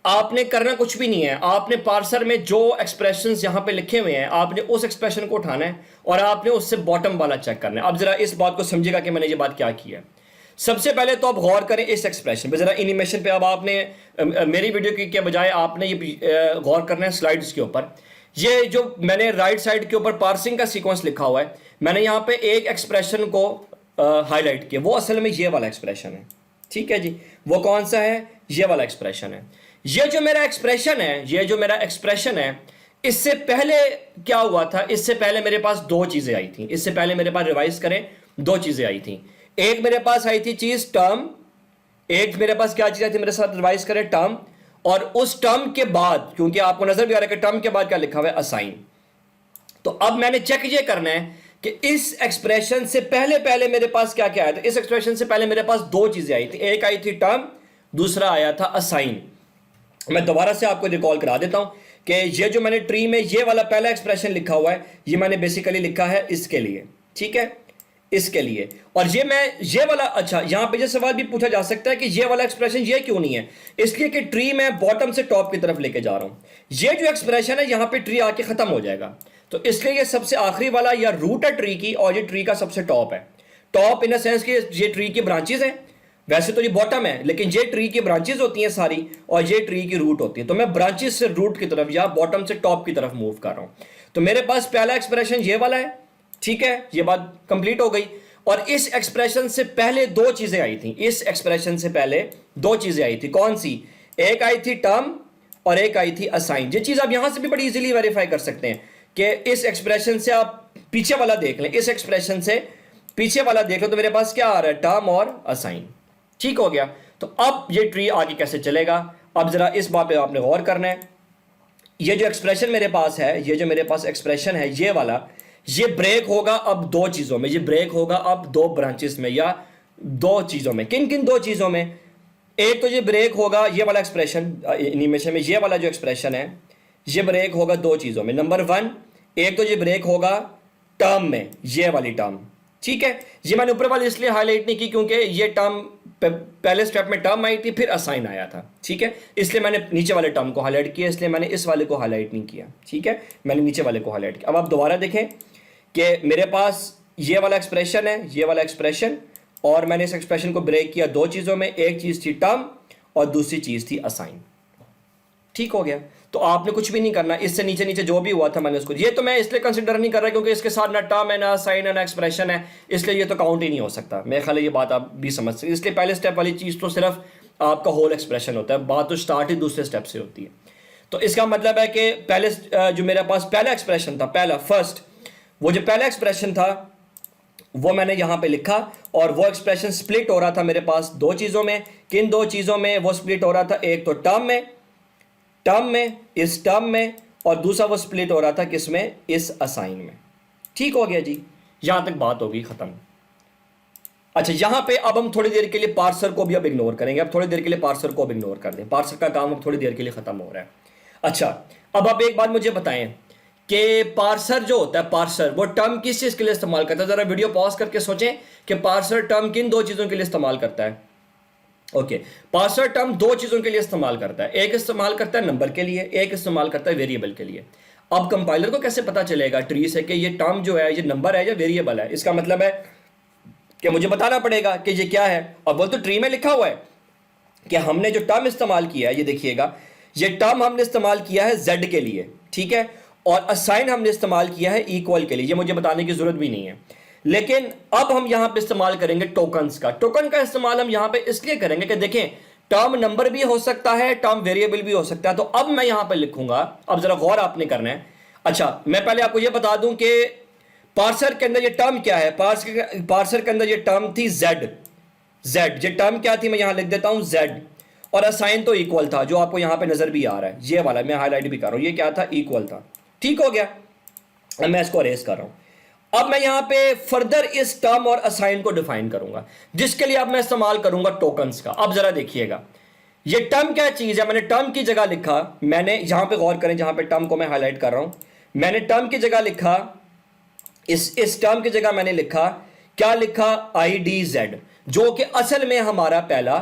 आपने करना कुछ भी नहीं है, आपने पार्सर में जो एक्सप्रेशंस यहां पे लिखे हुए हैं आपने उस एक्सप्रेशन को उठाना है और आपने उससे बॉटम वाला चेक करना है। अब जरा इस बात को समझिएगा कि मैंने ये बात क्या की है। सबसे पहले तो आप गौर करें इस एक्सप्रेशन पे, जरा एनिमेशन पे। अब आपने मेरी वीडियो की के बजाय आपने ये गौर करना है स्लाइड्स के ऊपर। ये जो मैंने राइट साइड के ऊपर पार्सिंग का सीक्वेंस लिखा हुआ है, मैंने यहाँ पे एक एक्सप्रेशन को हाईलाइट किया, वो असल में ये वाला एक्सप्रेशन है। ठीक है जी, वो कौन सा है? ये वाला एक्सप्रेशन है। ये जो मेरा एक्सप्रेशन है, इससे पहले क्या हुआ था? इससे पहले मेरे पास 2 चीजें आई थी। इससे पहले मेरे पास, रिवाइज करें, 2 चीजें आई थी। एक मेरे पास आई थी चीज टर्म, एक मेरे पास क्या चीज आई थी, मेरे साथ रिवाइज करें, टर्म। और उस टर्म के बाद, क्योंकि आपको नजर भी आ रहा है कि टर्म के बाद क्या लिखा हुआ है, असाइन। तो अब मैंने चेक ये करना है कि इस एक्सप्रेशन से पहले मेरे पास क्या क्या आया था। इस एक्सप्रेशन से पहले मेरे पास 2 चीजें आई थी, एक आई थी टर्म, दूसरा आया था असाइन। मैं दोबारा से आपको रिकॉल करा देता हूं कि ये जो मैंने ट्री में ये वाला पहला एक्सप्रेशन लिखा हुआ है, ये मैंने बेसिकली लिखा है इसके लिए। ठीक है, इसके लिए। और ये वाला, अच्छा यहां पे ये सवाल भी पूछा जा सकता है कि ये वाला एक्सप्रेशन ये क्यों नहीं है? इसलिए कि ट्री में बॉटम से टॉप की तरफ लेके जा रहा हूं। ये जो एक्सप्रेशन है यहां पे ट्री आके खत्म हो जाएगा, तो इसलिए ये सबसे आखिरी वाला या रूट है ट्री की, और ये ट्री का सबसे टॉप है। टॉप इन द सेंस कि ये ट्री की ब्रांचेस है। वैसे तो ये बॉटम है, लेकिन ये ट्री की ब्रांचेस होती हैं सारी, और ये ट्री की रूट होती है। तो मैं ब्रांचेस से रूट की तरफ या बॉटम से टॉप की तरफ मूव कर रहा हूं। तो मेरे पास पहला एक्सप्रेशन ये वाला है। ठीक है, ये बात कंप्लीट हो गई। और इस एक्सप्रेशन से पहले 2 चीजें आई थी। इस एक्सप्रेशन से पहले 2 चीजें आई थी। कौन सी? एक आई थी टर्म और एक आई थी असाइन। ये चीज आप यहां से भी बड़ी इजीली वेरीफाई कर सकते हैं कि इस एक्सप्रेशन से आप पीछे वाला देख लें, इस एक्सप्रेशन से पीछे वाला देख लो तो मेरे पास क्या आ रहा है? टर्म और असाइन। ठीक हो गया। तो अब ये ट्री आगे कैसे चलेगा? अब जरा इस बात पे आपने गौर करना है। ये जो एक्सप्रेशन मेरे पास है, ये जो मेरे पास एक्सप्रेशन है ये वाला, ये ब्रेक होगा अब 2 चीजों में। ये ब्रेक होगा अब 2 ब्रांचेस में या 2 चीजों में। किन किन 2 चीजों में? एक तो ये ब्रेक होगा, ये वाला एक्सप्रेशन एनिमेशन में, ये वाला जो एक्सप्रेशन है ये ब्रेक होगा 2 चीजों में। नंबर 1, एक तो ये ब्रेक होगा टर्म में, ये वाली टर्म। ठीक है, ये मैंने ऊपर वाली इसलिए हाईलाइट नहीं की क्योंकि ये टर्म पहले स्टेप में टर्म आई थी, फिर असाइन आया था। ठीक है, इसलिए मैंने नीचे वाले टर्म को हाईलाइट किया, इसलिए मैंने इस वाले को हाईलाइट नहीं किया। ठीक है, मैंने नीचे वाले को हाईलाइट किया। अब आप दोबारा देखें कि मेरे पास ये वाला एक्सप्रेशन है, ये वाला एक्सप्रेशन, और मैंने इस एक्सप्रेशन को ब्रेक किया 2 चीज़ों में। एक चीज़ थी टर्म और दूसरी चीज़ थी असाइन। ठीक हो गया। तो आपने कुछ भी नहीं करना, इससे नीचे नीचे जो भी हुआ था मैंने उसको, ये तो मैं इसलिए कंसिडर नहीं कर रहा क्योंकि इसके साथ ना टर्म है, ना साइन है, ना एक्सप्रेशन है, इसलिए ये तो काउंट ही नहीं हो सकता। मेरे ख्याल ये बात आप भी समझ सकते। इसलिए पहले स्टेप वाली चीज़ तो सिर्फ आपका होल एक्सप्रेशन होता है, बात तो स्टार्ट ही दूसरे स्टेप से होती है। तो इसका मतलब है कि पहले जो मेरे पास पहला एक्सप्रेशन था, पहला फर्स्ट, वो जो पहला एक्सप्रेशन था वो मैंने यहाँ पे लिखा, और वो एक्सप्रेशन स्प्लिट हो रहा था मेरे पास 2 चीज़ों में। किन 2 चीज़ों में वो स्प्लिट हो रहा था? एक तो टर्म में, इस टर्म में, और दूसरा वो स्प्लिट हो रहा था किसमें? इस असाइन में। ठीक हो गया जी, यहां तक बात होगी खत्म। अच्छा, यहां पे अब हम थोड़ी देर के लिए पार्सर को भी अब इग्नोर करेंगे। अब थोड़ी देर के लिए पार्सर को अब इग्नोर कर दें, पार्सर का काम अब थोड़ी देर के लिए खत्म हो रहा है। अच्छा, अब आप एक बात मुझे बताएं कि पार्सर जो होता है, पार्सर वो टर्म किस चीज के लिए इस्तेमाल करता है? जरा वीडियो पॉज करके सोचें कि पार्सर टर्म किन 2 चीजों के लिए इस्तेमाल करता है। ओके, पार्सर टर्म दो चीज़ों के लिए इस्तेमाल करता है, एक इस्तेमाल करता है नंबर के लिए, एक इस्तेमाल करता है वेरिएबल के लिए। अब कंपाइलर को कैसे पता चलेगा ट्री से कि ये टर्म जो है ये नंबर है या वेरिएबल है? इसका मतलब है कि मुझे बताना पड़ेगा कि ये क्या है। और बोल तो ट्री में लिखा हुआ है कि हमने जो टर्म इस्तेमाल किया है, ये देखिएगा, ये टर्म हमने इस्तेमाल किया है z के लिए, ठीक है, और असाइन हमने इस्तेमाल किया है इक्वल के लिए। ये मुझे बताने की जरूरत भी नहीं है। लेकिन अब हम यहां पे इस्तेमाल करेंगे टोकन्स का। टोकन का इस्तेमाल हम यहां पे इसलिए करेंगे कि देखें, टर्म नंबर भी हो सकता है, टर्म वेरिएबल भी हो सकता है। तो अब मैं यहां पे लिखूंगा, अब जरा गौर आपने करना है। अच्छा, मैं पहले आपको यह बता दूं कि पार्सर के अंदर ये टर्म क्या है। पार्सर के अंदर ये टर्म थी z। ये टर्म क्या थी, मैं यहां लिख देता हूं z, और असाइन तो इक्वल था, जो आपको यहां पे नजर भी आ रहा है, ये वाला मैं हाईलाइट भी कर रहा हूं, ये क्या था, इक्वल था। ठीक हो गया, अब मैं इसको अरेज कर रहा हूं। अब मैं यहां पे फर्दर इस टर्म और असाइन को डिफाइन करूंगा, जिसके लिए अब मैं इस्तेमाल करूंगा टोकन्स का। अब जरा देखिएगा, ये टर्म क्या चीज है। मैंने टर्म की जगह लिखा, मैंने यहां पे गौर करें, जहां पे टर्म को मैं हाईलाइट कर रहा हूं, मैंने टर्म की जगह लिखा, इस टर्म की जगह मैंने लिखा, क्या लिखा, IDZ, जो कि असल में हमारा पहला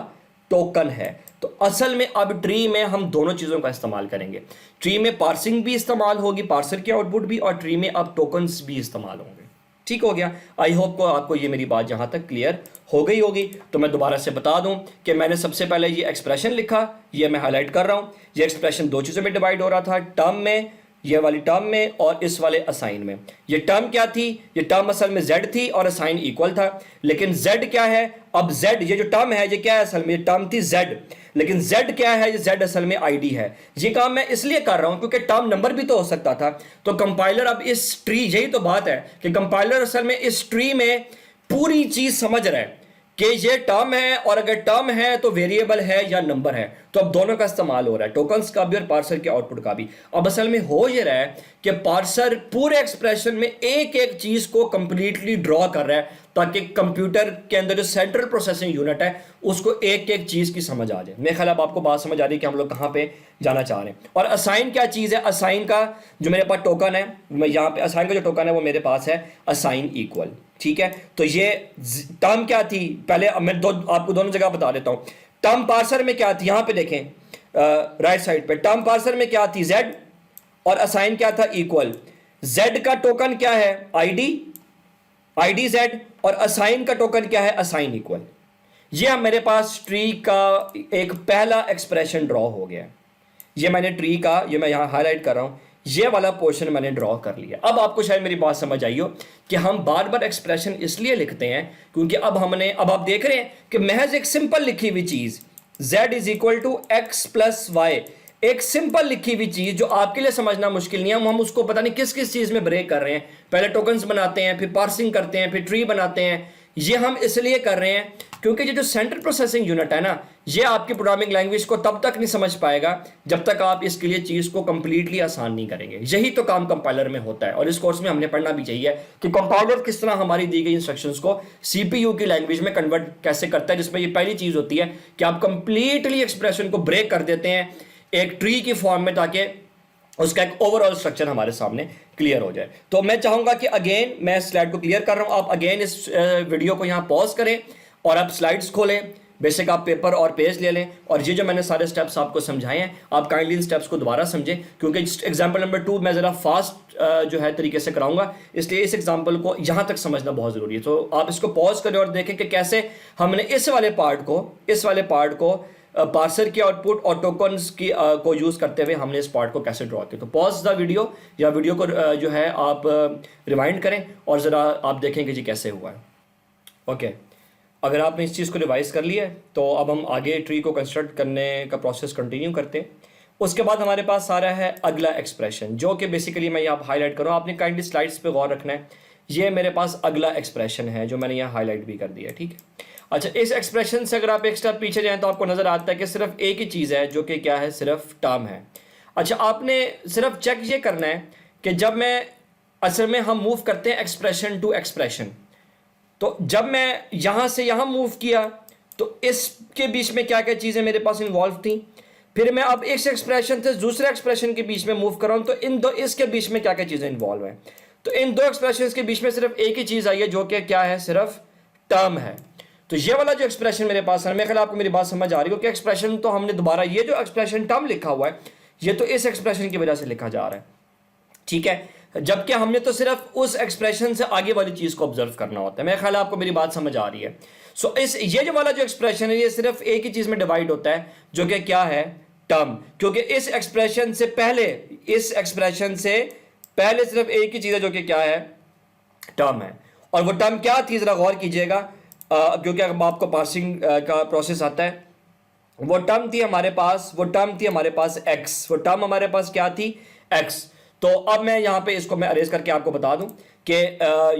टोकन है। तो असल में अब ट्री में हम दोनों चीजों का इस्तेमाल करेंगे। ट्री में पार्सिंग भी इस्तेमाल होगी, पार्सर की आउटपुट भी, और ट्री में अब टोकन्स भी इस्तेमाल होंगे। ठीक हो गया। आई होप को आपको ये मेरी बात यहां तक क्लियर हो गई होगी। तो मैं दोबारा से बता दूं कि मैंने सबसे पहले ये एक्सप्रेशन लिखा, ये मैं हाईलाइट कर रहा हूं। ये एक्सप्रेशन दो चीज़ों में डिवाइड हो रहा था, टर्म में, ये वाली टर्म में, और इस वाले असाइन में। ये टर्म क्या थी, ये टर्म असल में z थी और असाइन इक्वल था। लेकिन z क्या है, अब z, ये जो टर्म है ये क्या है, असल में ये टर्म थी z, लेकिन z क्या है, ये z असल में ID है। ये काम मैं इसलिए कर रहा हूं क्योंकि टर्म नंबर भी तो हो सकता था। तो कंपाइलर अब इस ट्री, यही तो बात है कि कंपाइलर असल में इस ट्री में पूरी चीज समझ रहा है कि ये टर्म है, और अगर टर्म है तो वेरिएबल है या नंबर है। तो अब दोनों का इस्तेमाल हो रहा है, टोकन्स का भी और पार्सर के आउटपुट का भी। अब असल में हो ये रहा है कि पार्सर पूरे एक्सप्रेशन में एक एक चीज को कंप्लीटली ड्रॉ कर रहा है, ताकि कंप्यूटर के अंदर जो सेंट्रल प्रोसेसिंग यूनिट है उसको एक एक चीज की समझ आ जाए। मेरे ख्याल अब आपको बात समझ आ रही है कि हम लोग कहाँ पे जाना चाह रहे हैं। और असाइन क्या चीज है, असाइन का जो मेरे पास टोकन है, मैं यहाँ पे असाइन का जो टोकन है वो मेरे पास है असाइन इक्वल। ठीक है, तो ये टर्म क्या थी, पहले मैं आपको दोनों जगह बता देता हूं। टर्म पार्सर में क्या थी, यहां पे देखें राइट साइड पे, टर्म पार्सर में क्या थी, z, और असाइन क्या था, इक्वल। z का टोकन क्या है, IDZ, और असाइन का टोकन क्या है, असाइन इक्वल। ये मेरे पास ट्री का एक पहला एक्सप्रेशन ड्रॉ हो गया। ये मैंने ट्री का, ये मैं यहां हाईलाइट कर रहा हूं, ये वाला पोर्शन मैंने ड्रॉ कर लिया। अब आपको शायद मेरी बात समझ आई हो कि हम बार बार एक्सप्रेशन इसलिए लिखते हैं क्योंकि अब आप देख रहे हैं कि महज एक सिंपल लिखी हुई चीज z is equal to x plus y, एक सिंपल लिखी हुई चीज जो आपके लिए समझना मुश्किल नहीं है, हम उसको पता नहीं किस किस चीज में ब्रेक कर रहे हैं। पहले टोकन्स बनाते हैं, फिर पार्सिंग करते हैं, फिर ट्री बनाते हैं। ये हम इसलिए कर रहे हैं क्योंकि ये जो सेंट्रल प्रोसेसिंग यूनिट है ना, ये आपकी प्रोग्रामिंग लैंग्वेज को तब तक नहीं समझ पाएगा जब तक आप इसके लिए चीज़ को कंप्लीटली आसान नहीं करेंगे। यही तो काम कंपाइलर में होता है, और इस कोर्स में हमने पढ़ना भी चाहिए कि कंपाइलर किस तरह हमारी दी गई इंस्ट्रक्शंस को CPU की लैंग्वेज में कन्वर्ट कैसे करता है, जिसमें ये पहली चीज़ होती है कि आप कंप्लीटली एक्सप्रेशन को ब्रेक कर देते हैं एक ट्री की फॉर्म में, ताकि उसका एक ओवरऑल स्ट्रक्चर हमारे सामने क्लियर हो जाए। तो मैं चाहूंगा कि अगेन मैं स्लाइड को क्लियर कर रहा हूं, आप अगेन इस वीडियो को यहां पॉज करें और आप स्लाइड्स खोलें, बेसिक आप पेपर और पेज ले लें, और ये जो मैंने सारे स्टेप्स आपको समझाए हैं आप काइंडली इन स्टेप्स को दोबारा समझें, क्योंकि एग्जांपल नंबर 2 मैं ज़रा फास्ट जो है तरीके से कराऊंगा, इसलिए इस एग्जांपल को यहाँ तक समझना बहुत ज़रूरी है। तो आप इसको पॉज करें और देखें कि कैसे हमने इस वाले पार्ट को पार्सर की आउटपुट और टोकन्स की को यूज़ करते हुए हमने इस पार्ट को कैसे ड्रॉ किया। तो पॉज द वीडियो, या वीडियो को जो है आप रिवाइंड करें और ज़रा आप देखें कि जी कैसे हुआ है। ओके, अगर आपने इस चीज़ को रिवाइज कर लिया है तो अब हम आगे ट्री को कंस्ट्रक्ट करने का प्रोसेस कंटिन्यू करते हैं। उसके बाद हमारे पास आ रहा है अगला एक्सप्रेशन, जो कि बेसिकली मैं यहाँ हाईलाइट करूँ, आपने काइंडली स्लाइड्स पे गौर रखना है। ये मेरे पास अगला एक्सप्रेशन है जो मैंने यहाँ हाईलाइट भी कर दिया है, ठीक है। अच्छा, इस एक्सप्रेशन से अगर आप एक स्टेप पीछे जाएँ तो आपको नज़र आता है कि सिर्फ एक ही चीज़ है जो कि क्या है, सिर्फ टर्म है। अच्छा, आपने सिर्फ चेक ये करना है कि जब मैं असल में हम मूव करते हैं एक्सप्रेशन टू एक्सप्रेशन, तो जब मैं यहाँ से यहाँ मूव किया तो इसके बीच में क्या क्या चीज़ें मेरे पास इन्वॉल्व थी, फिर मैं अब इस एक्सप्रेशन से दूसरे एक्सप्रेशन के बीच में मूव कर रहा हूँ तो इन दो इसके बीच में क्या क्या चीज़ें इन्वॉल्व हैं। तो इन दो एक्सप्रेशन के बीच में सिर्फ एक ही चीज़ आई है जो कि क्या है, सिर्फ टर्म है। तो ये वाला जो एक्सप्रेशन मेरे पास है, मेरे ख्याल आपको मेरी बात समझ आ रही हो कि एक्सप्रेशन तो हमने दोबारा, ये जो एक्सप्रेशन टर्म लिखा हुआ है ये तो इस एक्सप्रेशन की वजह से लिखा जा रहा है, ठीक है, जबकि हमने तो सिर्फ उस एक्सप्रेशन से आगे वाली चीज को ऑब्जर्व करना होता है। मेरे ख्याल आपको मेरी बात समझ आ रही है। सो इस ये जो वाला जो एक्सप्रेशन है ये सिर्फ एक ही चीज में डिवाइड होता है, जो कि क्या है, टर्म। क्योंकि इस एक्सप्रेशन से पहले, इस एक्सप्रेशन से पहले सिर्फ एक ही चीज है जो कि क्या है, टर्म है। और वो टर्म क्या थी जरा गौर कीजिएगा, क्योंकि अब आपको पार्सिंग का प्रोसेस आता है। वो टर्म थी हमारे पास, वो टर्म थी हमारे पास x, वो टर्म हमारे पास क्या थी, x। तो अब मैं यहाँ पे इसको मैं अरेज करके आपको बता दूं कि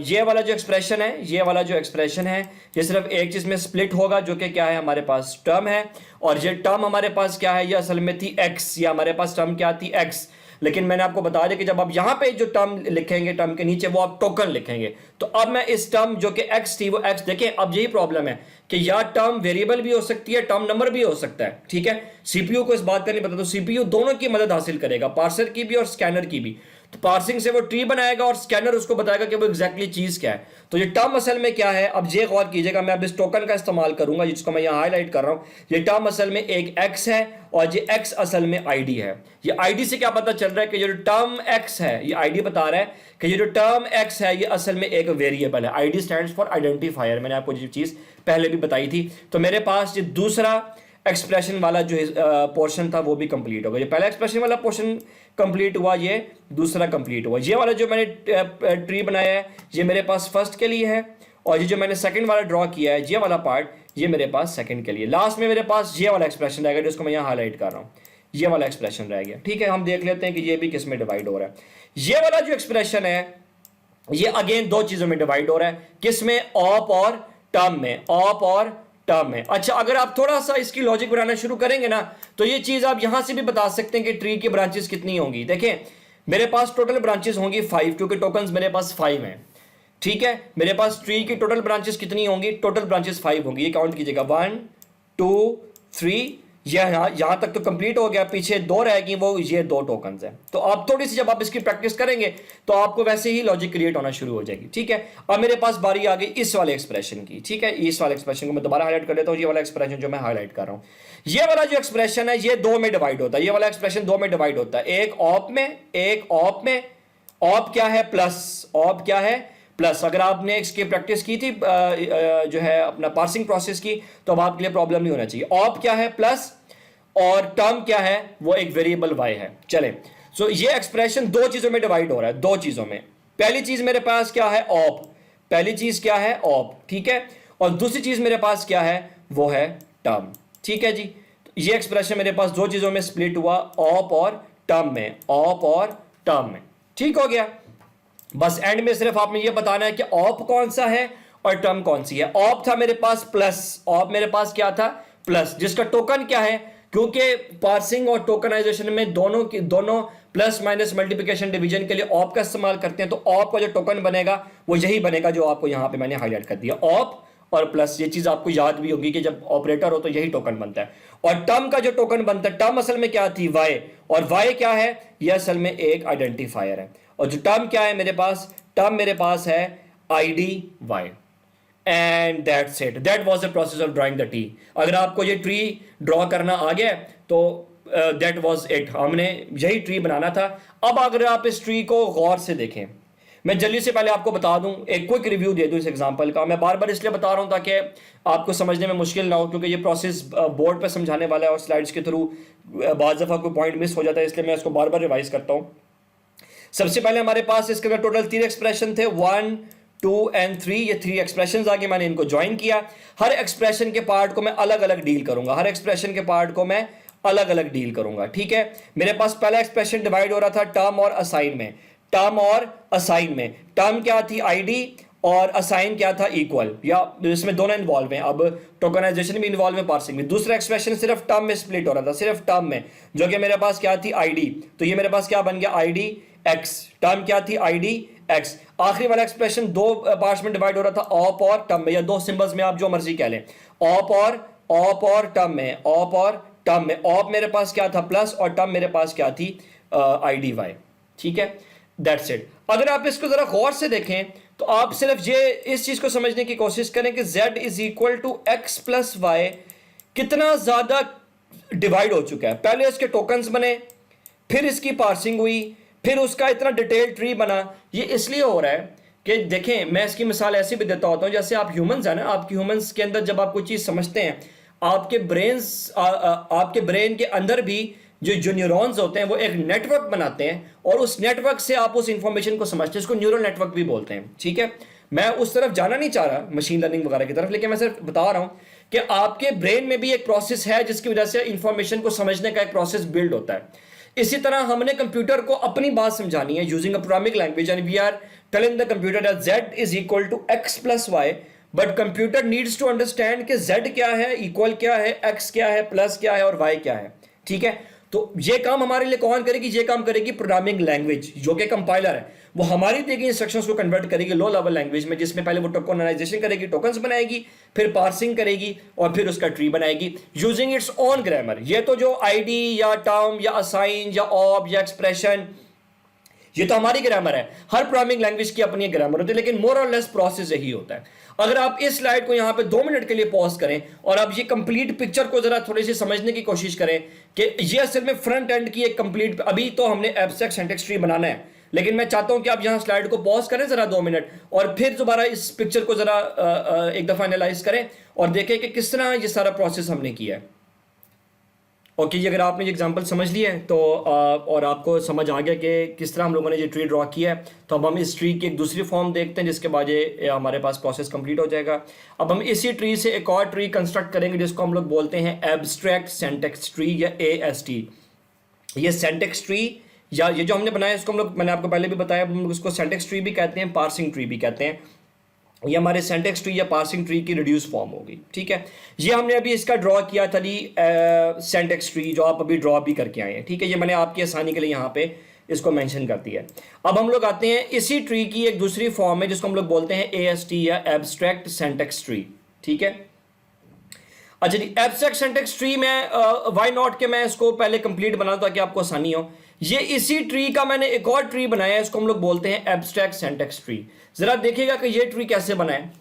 ये वाला जो एक्सप्रेशन है, ये वाला जो एक्सप्रेशन है ये सिर्फ एक चीज में स्प्लिट होगा, जो कि क्या है, हमारे पास टर्म है। और ये टर्म हमारे पास क्या है, ये असल में थी x, ये हमारे पास टर्म क्या थी, x। लेकिन मैंने आपको बता दिया कि जब आप यहाँ पे जो टर्म लिखेंगे, टर्म के नीचे वो आप टोकन लिखेंगे। तो अब मैं इस टर्म जो कि x थी वो x, देखें अब यही प्रॉब्लम है कि या टर्म वेरिएबल भी हो सकती है, टर्म नंबर भी हो सकता है, ठीक है। सीपीयू को इस बात का नहीं पता, तो सीपीयू दोनों की मदद हासिल करेगा, पार्सर की भी और स्कैनर की भी। तो पार्सिंग से वो ट्री बनाएगा और स्कैनर उसको बताएगा कि वो एग्जैक्टली चीज क्या है। तो ये टर्म असल में क्या है, अब ये गौर कीजिएगा, मैं अब इस टोकन का इस्तेमाल करूंगा जिसको मैं यहाँ हाईलाइट कर रहा हूँ। ये टर्म असल में एक x है और ये x असल में id है। ये id से क्या पता चल रहा है कि ये जो टर्म x है, ये id बता रहा है कि ये जो टर्म x है ये असल में एक वेरिएबल है। id स्टैंड्स फॉर आइडेंटिफायर, मैंने आपको ये चीज पहले भी बताई थी। तो मेरे पास ये दूसरा एक्सप्रेशन वाला जो पोर्शन था वो भी कंप्लीट हो गया। ये पहला एक्सप्रेशन वाला पोर्शन कंप्लीट हुआ, ये दूसरा कंप्लीट हुआ। ये वाला जो मैंने ट्री बनाया है ये मेरे पास फर्स्ट के लिए है, और ये जो मैंने सेकंड वाला ड्रॉ किया है ये वाला पार्ट ये मेरे पास सेकंड के लिए। लास्ट में मेरे पास ये वाला एक्सप्रेशन रहेगा जिसको मैं यहाँ हाईलाइट कर रहा हूँ, ये वाला एक्सप्रेशन रह गया, ठीक है। हम देख लेते हैं कि ये भी किस में डिवाइड हो रहा है। ये वाला जो एक्सप्रेशन है ये अगेन दो चीजों में डिवाइड हो रहा है, किस में, ऑप और टर्म में, ऑप और टर्म में। अच्छा, अगर आप थोड़ा सा इसकी लॉजिक बनाना शुरू करेंगे ना तो ये चीज आप यहां से भी बता सकते हैं कि ट्री की ब्रांचेस कितनी होंगी। देखें मेरे पास टोटल ब्रांचेस होंगी 5, क्योंकि टोकन्स मेरे पास 5 हैं, ठीक है। मेरे पास ट्री की टोटल ब्रांचेस कितनी होंगी, टोटल ब्रांचेस 5 होंगी। ये काउंट कीजिएगा 1 2 3, यहां तक तो कंप्लीट हो गया, पीछे 2 रहेगी, वो ये 2 टोकन्स हैं। तो आप थोड़ी सी जब आप इसकी प्रैक्टिस करेंगे तो आपको वैसे ही लॉजिक क्रिएट होना शुरू हो जाएगी, ठीक है। अब मेरे पास बारी आ गई इस वाले एक्सप्रेशन की, ठीक है। इस वाले एक्सप्रेशन को मैं दोबारा हाईलाइट कर लेता हूं, ये वाला एक्सप्रेशन जो मैं हाईलाइट कर रहा हूं, ये वाला जो एक्सप्रेशन है ये 2 में डिवाइड होता है। ये वाला एक्सप्रेशन 2 में डिवाइड होता है, एक ऑप में, एक ऑप में। ऑप क्या है, प्लस, ऑप क्या है, प्लस। अगर आपने इसकी प्रैक्टिस की थी जो है अपना पार्सिंग प्रोसेस की, तो अब आपके लिए प्रॉब्लम नहीं होना चाहिए। ऑप क्या है, प्लस, और टर्म क्या है, वो एक वेरिएबल y है। चले, सो ये एक्सप्रेशन 2 चीजों में डिवाइड हो रहा है, 2 चीजों में। पहली चीज मेरे पास क्या है, ऑप, पहली चीज क्या है, ऑप, ठीक है। और दूसरी चीज मेरे पास क्या है, वो है टर्म, ठीक है जी। तो ये एक्सप्रेशन मेरे पास 2 चीजों में स्प्लिट हुआ, ऑप और टर्म में, ऑप और टर्म में, ठीक हो गया। बस एंड में सिर्फ आपने ये बताना है कि ऑप कौन सा है और टर्म कौन सी है। ऑप था मेरे पास प्लस, ऑप मेरे पास क्या था, प्लस, जिसका टोकन क्या है, क्योंकि पार्सिंग और टोकनाइजेशन में दोनों प्लस माइनस मल्टीप्लिकेशन डिवीजन के लिए ऑप का इस्तेमाल करते हैं। तो ऑप का जो टोकन बनेगा वो यही बनेगा जो आपको यहां पे मैंने हाईलाइट कर दिया, ऑप और प्लस। ये चीज आपको याद भी होगी कि जब ऑपरेटर हो तो यही टोकन बनता है। और टर्म का जो टोकन बनता है, टर्म असल में क्या थी, वाई, और वाई क्या है, यह असल में एक आइडेंटिफायर है। और जो टर्म क्या है मेरे पास, टर्म मेरे पास है ID Y, and that's it, that was the process of drawing the tree. अगर आपको ये ट्री ड्रॉ करना आ गया तो दैट वाज इट, हमने यही ट्री बनाना था। अब अगर आप इस ट्री को गौर से देखें, मैं जल्दी से पहले आपको बता दूं, एक क्विक रिव्यू दे दूं इस एग्जांपल का। मैं बार बार इसलिए बता रहा हूं ताकि आपको समझने में मुश्किल ना हो, क्योंकि ये प्रोसेस बोर्ड पे समझाने वाला है और स्लाइड्स के थ्रू बाज़ दफ़ा कोई पॉइंट मिस हो जाता है, इसलिए मैं इसको बार बार रिवाइज करता हूँ। सबसे पहले हमारे पास इसके अंदर टोटल 3 एक्सप्रेशन थे, 1 2 and 3, ये 3 एक्सप्रेशन आगे मैंने इनको ज्वाइन किया। हर एक्सप्रेशन के पार्ट को मैं अलग अलग डील करूंगा, हर एक्सप्रेशन के पार्ट को मैं अलग अलग डील करूंगा, ठीक है। मेरे पास पहला एक्सप्रेशन डिवाइड हो रहा था टर्म और असाइन में, टर्म और असाइन में। टर्म क्या थी, ID, और असाइन क्या था, इक्वल, या इसमें दोनों इन्वॉल्व हैं। अब टोकनाइजेशन भी इन्वॉल्व है, पार्सिंग भी। दूसरा एक्सप्रेशन सिर्फ टर्म में स्प्लिट हो रहा था, सिर्फ टर्म में, जो कि मेरे पास क्या थी, ID। तो ये मेरे पास क्या बन गया, ID X। टर्म क्या थी, ID X। आखिरी वाला एक्सप्रेशन 2 पार्ट्स में डिवाइड हो रहा था, ऑप और टर्म में, या 2 सिंबल्स में, आप जो मर्जी कह लें, ऑप और टर्म में, ऑप और टर्म में। ऑप मेरे पास क्या था, प्लस, और टर्म मेरे पास क्या थी, ID Y, ठीक है। That's it. अगर आप इसको जरा गौर से देखें तो आप सिर्फ ये इस चीज को समझने की कोशिश करें कि z is equal to x plus y कितना ज्यादा डिवाइड हो चुका है। पहले इसके टोकन्स बने, फिर इसकी पार्सिंग हुई, फिर उसका इतना डिटेल ट्री बना। ये इसलिए हो रहा है कि देखें, मैं इसकी मिसाल ऐसी भी देता होता हूँ, जैसे आप ह्यूमंस हैं ना, आपके ह्यूमंस के अंदर जब आप कोई चीज़ समझते हैं, आपके ब्रेन के अंदर भी जो न्यूरॉन्स होते हैं वो एक नेटवर्क बनाते हैं, और उस नेटवर्क से आप उस इंफॉर्मेशन को समझते हैं। इसको न्यूरल नेटवर्क भी बोलते हैं, ठीक है। मैं उस तरफ जाना नहीं चाह रहा, मशीन लर्निंग वगैरह की तरफ, लेकिन मैं सिर्फ बता रहा हूँ कि आपके ब्रेन में भी एक प्रोसेस है जिसकी वजह से इंफॉर्मेशन को समझने का एक प्रोसेस बिल्ड होता है। इसी तरह हमने कंप्यूटर को अपनी बात समझानी है using a programming language, and we are telling the computer that z is equal to x plus y, but computer needs to understand कि z क्या है, इक्वल क्या है, x क्या है, प्लस क्या है और y क्या है, ठीक है। तो ये काम हमारे लिए कौन करेगी? ये काम करेगी प्रोग्रामिंग लैंग्वेज, जो कि कंपाइलर है। वो हमारी दी गई इंस्ट्रक्शंस को कन्वर्ट करेगी लो लेवल लैंग्वेज में, जिसमें पहले वो टोकनाइजेशन करेगी, टोकन्स बनाएगी, फिर पार्सिंग करेगी और फिर उसका ट्री बनाएगी यूजिंग इट्स ओन ग्रामर। ये तो जो आईडी या टर्म या असाइन या ऑब या एक्सप्रेशन, ये तो हमारी ग्रामर है। हर प्रोग्रामिंग लैंग्वेज की अपनी ग्रामर होती है, लेकिन मोर और लेस प्रोसेस यही होता है। अगर आप इस स्लाइड को यहाँ पे 2 मिनट के लिए पॉज करें और आप ये कंप्लीट पिक्चर को जरा थोड़ी सी समझने की कोशिश करें कि ये असल में फ्रंट एंड की एक कंप्लीट, अभी तो हमने एब्स्ट्रैक्ट सिंटैक्स ट्री बनाना है, लेकिन मैं चाहता हूं कि आप यहाँ स्लाइड को पॉज करें जरा 2 मिनट और फिर दोबारा इस पिक्चर को जरा एक दफा एनालाइज करें और देखें कि किस तरह ये सारा प्रोसेस हमने किया है। ओके जी, अगर आपने ये एग्जांपल समझ लिया है तो और आपको समझ आ गया कि किस तरह हम लोगों ने ये ट्री ड्रॉ किया है, तो अब हम इस ट्री की एक दूसरी फॉर्म देखते हैं, जिसके बाद ये हमारे पास प्रोसेस कंप्लीट हो जाएगा। अब हम इसी ट्री से एक और ट्री कंस्ट्रक्ट करेंगे जिसको हम लोग बोलते हैं एब्स्ट्रैक्ट सिंटैक्स ट्री या AST। ये सिंटैक्स ट्री या ये जो हमने बनाया इसको हम लोग, मैंने आपको पहले भी बताया, हम लोग इसको सिंटैक्स ट्री भी कहते हैं, पार्सिंग ट्री भी कहते हैं। ये हमारे सिंटैक्स ट्री या पार्सिंग ट्री की रिड्यूस फॉर्म होगी, ठीक है। ये हमने अभी इसका ड्रॉ किया था जी सिंटैक्स ट्री, जो आप अभी ड्रॉ भी करके आए हैं, ठीक है। ये मैंने आपकी आसानी के लिए यहाँ पे इसको मेंशन कर दिया है। अब हम लोग आते हैं इसी ट्री की एक दूसरी फॉर्म में जिसको हम लोग बोलते हैं AST या एब्स्ट्रैक्ट सिंटैक्स ट्री, ठीक है। अच्छा जी, एब्स्ट्रैक्ट सिंटैक्स ट्री में व्हाई नॉट के मैं इसको पहले कंप्लीट बना दूं ताकि आपको आसानी हो। ये इसी ट्री का मैंने एक और ट्री बनाया है, इसको हम लोग बोलते हैं एब्स्ट्रैक्ट सिंटैक्स ट्री। जरा देखिएगा कि ये ट्री कैसे बना है।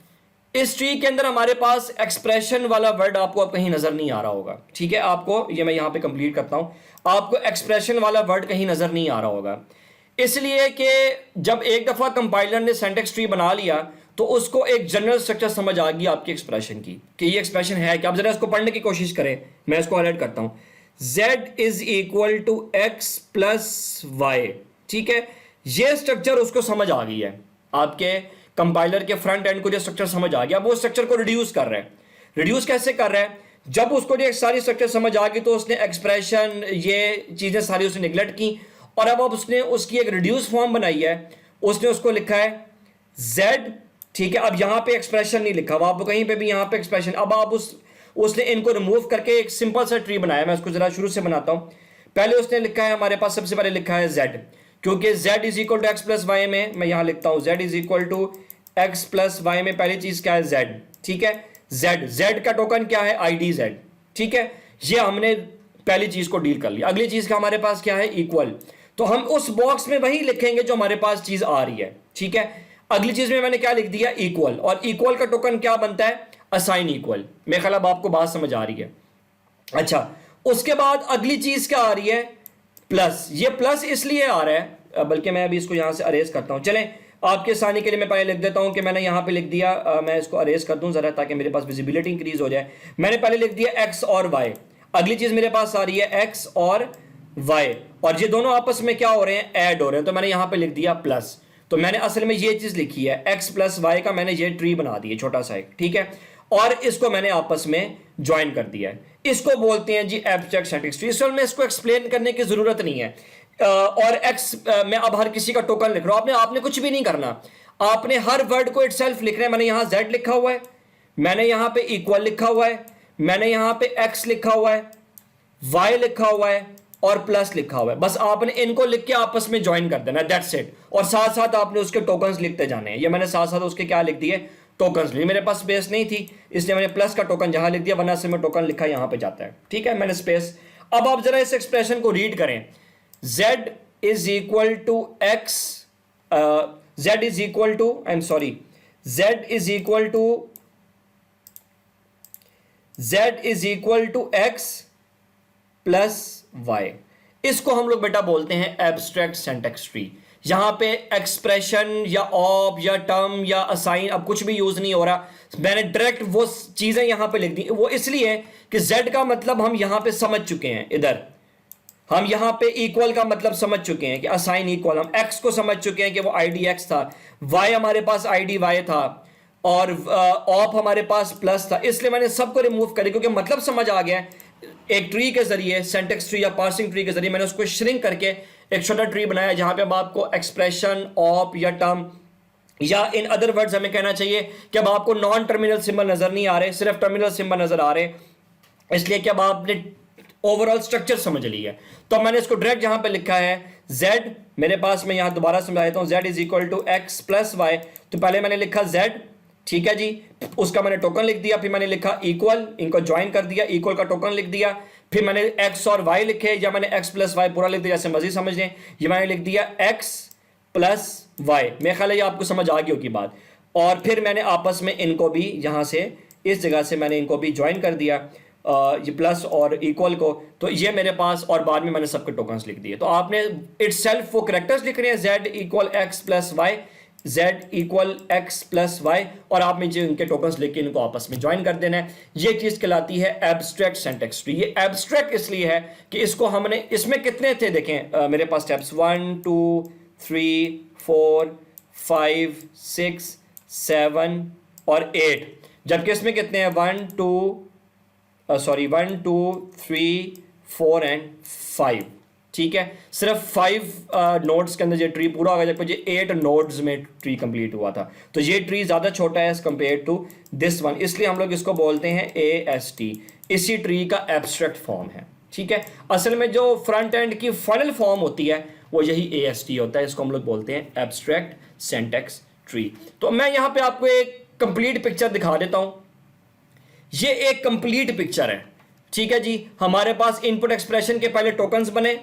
इस ट्री के अंदर हमारे पास एक्सप्रेशन वाला वर्ड आपको अब कहीं नजर नहीं आ रहा होगा, ठीक है। आपको ये मैं यहाँ पे कंप्लीट करता हूँ, आपको एक्सप्रेशन वाला वर्ड कहीं नजर नहीं आ रहा होगा, इसलिए कि जब एक दफा कंपाइलर ने सिंटैक्स ट्री बना लिया तो उसको एक जनरल स्ट्रक्चर समझ आ गई आपकी एक्सप्रेशन की कि ये एक्सप्रेशन है कि आप जरा इसको पढ़ने की कोशिश करें। मैं इसको हाईलाइट करता हूं, z is equal to x plus y, ठीक है। ये स्ट्रक्चर उसको समझ आ गई है, आपके कंपाइलर के फ्रंट एंड को जो स्ट्रक्चर समझ आ गया, वो स्ट्रक्चर को रिड्यूस कर रहा है। रिड्यूस कैसे कर रहा है? जब उसको जो सारी स्ट्रक्चर समझ आ गई तो उसने एक्सप्रेशन, ये चीजें सारी उसने निगलेक्ट की, और अब उसने उसकी एक रिड्यूस फॉर्म बनाई है। उसने उसको लिखा है z, ठीक है। अब यहां पे एक्सप्रेशन नहीं लिखा हुआ, आपको कहीं पे भी यहां पे एक्सप्रेशन, अब आप उसने इनको रिमूव करके एक सिंपल सा ट्री बनाया। मैं उसको जरा शुरू से बनाता हूं। पहले उसने लिखा है, हमारे पास सबसे पहले लिखा है z, क्योंकि z is equal to x plus y में मैं यहां लिखता हूं z is equal to x plus y में पहली चीज क्या है? z, ठीक है। z का टोकन क्या है? ID z, ठीक है। ये हमने पहली चीज को डील कर लिया। अगली चीज का हमारे पास क्या है? इक्वल। तो हम उस बॉक्स में वही लिखेंगे जो हमारे पास चीज आ रही है, ठीक है। अगली चीज में मैंने क्या लिख दिया? इक्वल, और इक्वल का टोकन क्या बनता है? Assign equal. मेरे ख्याल अब आपको बात समझ आ रही है। अच्छा, उसके बाद अगली चीज क्या आ रही है? प्लस। ये प्लस इसलिए आ रहा है, बल्कि मैं अभी इसको यहां से अरेज करता हूं। चलें, आपके आसानी के लिए मैं पहले लिख देता हूं कि मैंने यहां पे लिख दिया, मैं इसको अरेज कर दूं जरा ताकि मेरे पास विजिबिलिटी इंक्रीज हो जाए। मैंने पहले लिख दिया एक्स और वाई। अगली चीज मेरे पास आ रही है एक्स और वाई, और ये दोनों आपस में क्या हो रहे हैं? ऐड हो रहे हैं। तो मैंने यहां पे लिख दिया प्लस। तो मैंने असल में ये चीज लिखी है, एक्स प्लस वाई का मैंने ये ट्री बना दिया छोटा सा एक, ठीक है। और इसको मैंने आपस में ज्वाइन कर दिया है। इसको बोलते हैं जी एब्स्ट्रैक्ट सिंटैक्स ट्री। इसमें इसको एक्सप्लेन करने की जरूरत नहीं है। और एक्स मैं अब हर किसी का टोकन लिख रहा हूं, आपने कुछ भी नहीं करना, आपने हर वर्ड को इटसेल्फ लिखना है। मैंने यहां z लिखा हुआ है, मैंने यहां पे इक्वल लिखा हुआ है, मैंने यहां पे x लिखा हुआ है, y लिखा हुआ है और प्लस लिखा हुआ है। बस आपने इनको लिख के आपस में ज्वाइन कर देना, दैट्स इट। और साथ साथ आपने उसके टोकन्स लिखते जाने हैं। ये मैंने साथ साथ उसके क्या लिख दिए? टोकन्स। मेरे पास स्पेस नहीं थी, इसलिए मैंने प्लस का टोकन जहां लिख दिया, वरना से मैं टोकन लिखा यहां पे जाता है, ठीक है। मैंने स्पेस। अब आप जरा इस एक्सप्रेशन को रीड करें, z is equal to x, z is equal to, I am sorry, z is equal to x plus y. इसको हम लोग बेटा बोलते हैं एब्स्ट्रैक्ट सिंटैक्स ट्री। यहां पे एक्सप्रेशन या ऑब या टर्म या असाइन अब कुछ भी यूज नहीं हो रहा, मैंने डायरेक्ट वो चीजें यहां पे लिख दी। वो इसलिए कि z का मतलब हम यहां पे समझ चुके हैं, इधर हम यहां पे इक्वल का मतलब समझ चुके हैं कि असाइन इक्वल, हम x को समझ चुके हैं कि वो id x था, y हमारे पास id y था, और ऑप हमारे पास प्लस था। इसलिए मैंने सबको रिमूव कर दिया क्योंकि मतलब समझ आ गया। एक ट्री के जरिए, सिंटैक्स ट्री या पार्सिंग ट्री के जरिए मैंने उसको श्रिंक करके एक छोटा ट्री बनाया जहां पे अब आपको एक्सप्रेशन, ऑप या टर्म, या इन अदर वर्ड्स हमें कहना चाहिए कि अब आपको नॉन टर्मिनल सिंबल नजर नहीं आ रहे, सिर्फ टर्मिनल सिंबल नजर आ रहे, इसलिए कि अब आपने ओवरऑल स्ट्रक्चर समझ लिया। तो मैंने इसको डायरेक्ट यहां पे लिखा है z, मेरे पास मैं यहां दोबारा समझा देता हूं, z is equal to x plus y. तो पहले मैंने लिखा z, ठीक है जी, उसका मैंने टोकन लिख दिया, फिर मैंने लिखा इक्वल, इनको ज्वाइन कर दिया, इक्वल का टोकन लिख दिया, फिर मैंने x और y लिखे, या मैंने x प्लस वाई पूरा लिख दिया, जैसे मर्जी समझ लें। ये मैंने लिख दिया x प्लस वाई, मेरे ख्याल है ये आपको समझ आ गई होगी बात। और फिर मैंने आपस में इनको भी यहां से, इस जगह से मैंने इनको भी ज्वाइन कर दिया, ये प्लस और इक्वल को। तो ये मेरे पास, और बाद में मैंने सबके टोकन्स लिख दिए। तो आपने इटसेल्फ वो करेक्टर्स लिख रहे हैं, z equal x plus y, z equal x plus y, और आप में जो इनके टोकन्स लेके इनको आपस में ज्वाइन कर देना है। ये चीज कहलाती है एब्स्ट्रैक्ट सिंटैक्स ट्री। ये एब्स्ट्रैक्ट इसलिए है कि इसको हमने, इसमें कितने थे देखें, मेरे पास स्टेप्स 1 2 3 4 5 6 7 और 8, जबकि इसमें कितने हैं 1 2 3 4 एंड 5, ठीक है। सिर्फ 5 नोड्स के अंदर ये ट्री पूरा होगा, जबकि ये 8 नोड्स में ट्री कंप्लीट हुआ था। तो ये ट्री ज़्यादा छोटा है as compare to this one, इसलिए हम लोग इसको बोलते हैं AST। इसी ट्री का एब्स्ट्रैक्ट फॉर्म है, ठीक है। असल में जो फ्रंट एंड की फाइनल फॉर्म होती है वो यही AST होता है, इसको हम लोग बोलते हैं एब्स्ट्रैक्ट सिंटैक्स ट्री। तो मैं यहाँ पे आपको एक कंप्लीट पिक्चर दिखा देता हूँ। ये एक कंप्लीट पिक्चर है, ठीक है जी। हमारे पास इनपुट एक्सप्रेशन के पहले टोकन्स बने।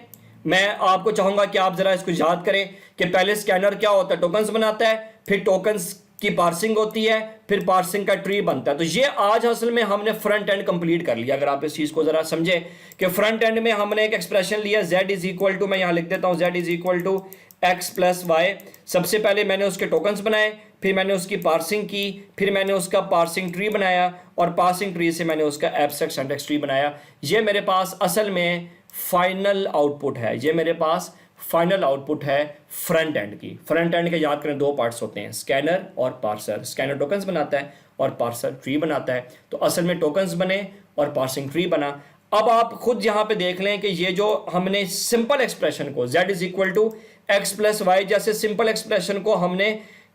मैं आपको चाहूंगा कि आप जरा इसको याद करें कि पहले स्कैनर क्या होता है, टोकन्स बनाता है, फिर टोकन्स की पार्सिंग होती है, फिर पार्सिंग का ट्री बनता है। तो ये आज असल में हमने फ्रंट एंड कंप्लीट कर लिया। अगर आप इस चीज को जरा समझे कि फ्रंट एंड में हमने एक एक्सप्रेशन लिया, z इज इक्वल टू, मैं यहां लिख देता हूं, z is equal to x plus y. सबसे पहले मैंने उसके टोकन्स बनाए, फिर मैंने उसकी पार्सिंग की, फिर मैंने उसका पार्सिंग ट्री बनाया, और पार्सिंग ट्री से मैंने उसका एब्स्ट्रैक्ट सिंटैक्स ट्री बनाया। ये मेरे पास असल में फाइनल आउटपुट है, ये मेरे पास फाइनल आउटपुट है फ्रंट एंड की। फ्रंट एंड के याद करें दो पार्ट्स होते हैं, स्कैनर और पार्सर। स्कैनर टोकन्स बनाता है और पार्सर ट्री बनाता है। तो असल में टोकन्स बने और पार्सिंग ट्री बना। अब आप खुद यहाँ पे देख लें कि ये जो हमने सिंपल एक्सप्रेशन को z is equal to x plus y जैसे सिंपल एक्सप्रेशन को हमने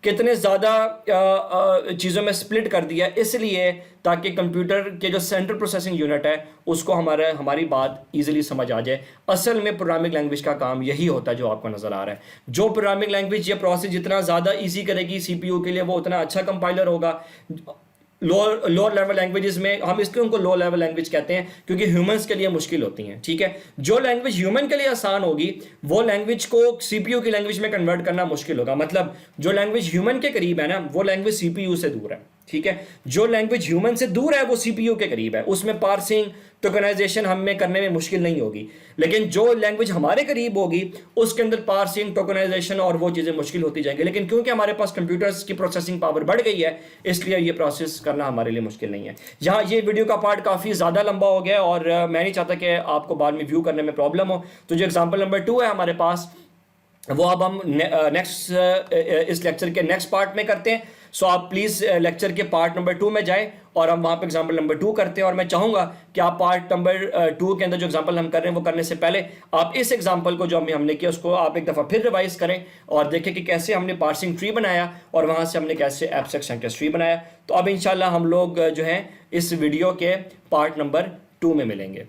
कितने ज़्यादा चीज़ों में स्प्लिट कर दिया, इसलिए ताकि कंप्यूटर के जो सेंट्रल प्रोसेसिंग यूनिट है उसको हमारी बात इजीली समझ आ जाए। असल में प्रोग्रामिंग लैंग्वेज का काम यही होता है जो आपको नज़र आ रहा है। जो प्रोग्रामिंग लैंग्वेज ये प्रोसेस जितना ज़्यादा ईजी करेगी CPU के लिए, वो उतना अच्छा कंपाइलर होगा। लोअर लेवल लैंग्वेजेस में हम इसके उनको लो लेवल लैंग्वेज कहते हैं क्योंकि ह्यूमंस के लिए मुश्किल होती हैं, ठीक है। जो लैंग्वेज ह्यूमन के लिए आसान होगी वो लैंग्वेज को CPU की लैंग्वेज में कन्वर्ट करना मुश्किल होगा। मतलब जो लैंग्वेज ह्यूमन के करीब है ना, वो लैंग्वेज CPU से दूर है, ठीक है। जो लैंग्वेज ह्यूमन से दूर है वो CPU के करीब है, उसमें पार्सिंग टोकनाइजेशन हमें करने में मुश्किल नहीं होगी। लेकिन जो लैंग्वेज हमारे करीब होगी उसके अंदर पार्सिंग, टोकनाइजेशन और वो चीज़ें मुश्किल होती जाएंगी। लेकिन क्योंकि हमारे पास कंप्यूटर्स की प्रोसेसिंग पावर बढ़ गई है, इसलिए ये प्रोसेस करना हमारे लिए मुश्किल नहीं है। यहाँ ये वीडियो का पार्ट काफ़ी ज़्यादा लंबा हो गया और मैं नहीं चाहता कि आपको बाद में व्यू करने में प्रॉब्लम हो। तो जो एग्जाम्पल नंबर 2 है हमारे पास, वो अब हम नेक्स्ट इस लेक्चर के नेक्स्ट पार्ट में करते हैं। सो आप प्लीज़ लेक्चर के पार्ट नंबर 2 में जाएं और हम वहाँ पे एग्जाम्पल नंबर 2 करते हैं। और मैं चाहूँगा कि आप पार्ट नंबर 2 के अंदर जो एग्जाम्पल हम कर रहे हैं वो करने से पहले आप इस एग्जाम्पल को जो हमने किया उसको आप एक दफ़ा फिर रिवाइज करें और देखें कि कैसे हमने पार्सिंग ट्री बनाया और वहाँ से हमने कैसे एब्स्ट्रैक्ट सिंटैक्स ट्री बनाया। तो अब इंशाल्लाह हम लोग जो है इस वीडियो के पार्ट नंबर 2 में मिलेंगे।